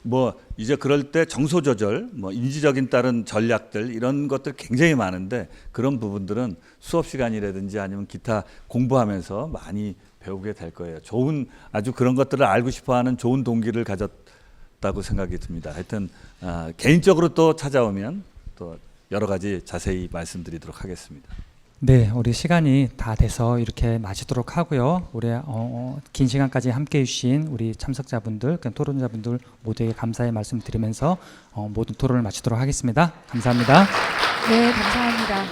뭐 이제 그럴 때 정서 조절, 뭐 인지적인 다른 전략들 이런 것들 굉장히 많은데 그런 부분들은 수업 시간이라든지 아니면 기타 공부하면서 많이 배우게 될 거예요. 좋은 아주 그런 것들을 알고 싶어하는 좋은 동기를 가졌다고 생각이 듭니다. 하여튼 개인적으로 또 찾아오면 또 여러 가지 자세히 말씀드리도록 하겠습니다. 네, 우리 시간이 다 돼서 이렇게 마치도록 하고요. 우리 긴 시간까지 함께해 주신 우리 참석자분들, 토론자분들 모두에게 감사의 말씀 드리면서 모든 토론을 마치도록 하겠습니다. 감사합니다. 네, 감사합니다.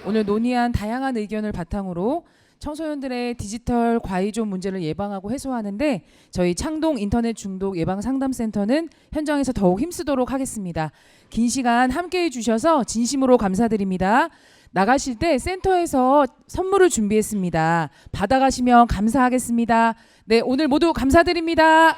오늘 논의한 다양한 의견을 바탕으로 청소년들의 디지털 과의존 문제를 예방하고 해소하는데 저희 창동 인터넷 중독 예방 상담센터는 현장에서 더욱 힘쓰도록 하겠습니다. 긴 시간 함께해 주셔서 진심으로 감사드립니다. 나가실 때 센터에서 선물을 준비했습니다. 받아가시면 감사하겠습니다. 네, 오늘 모두 감사드립니다.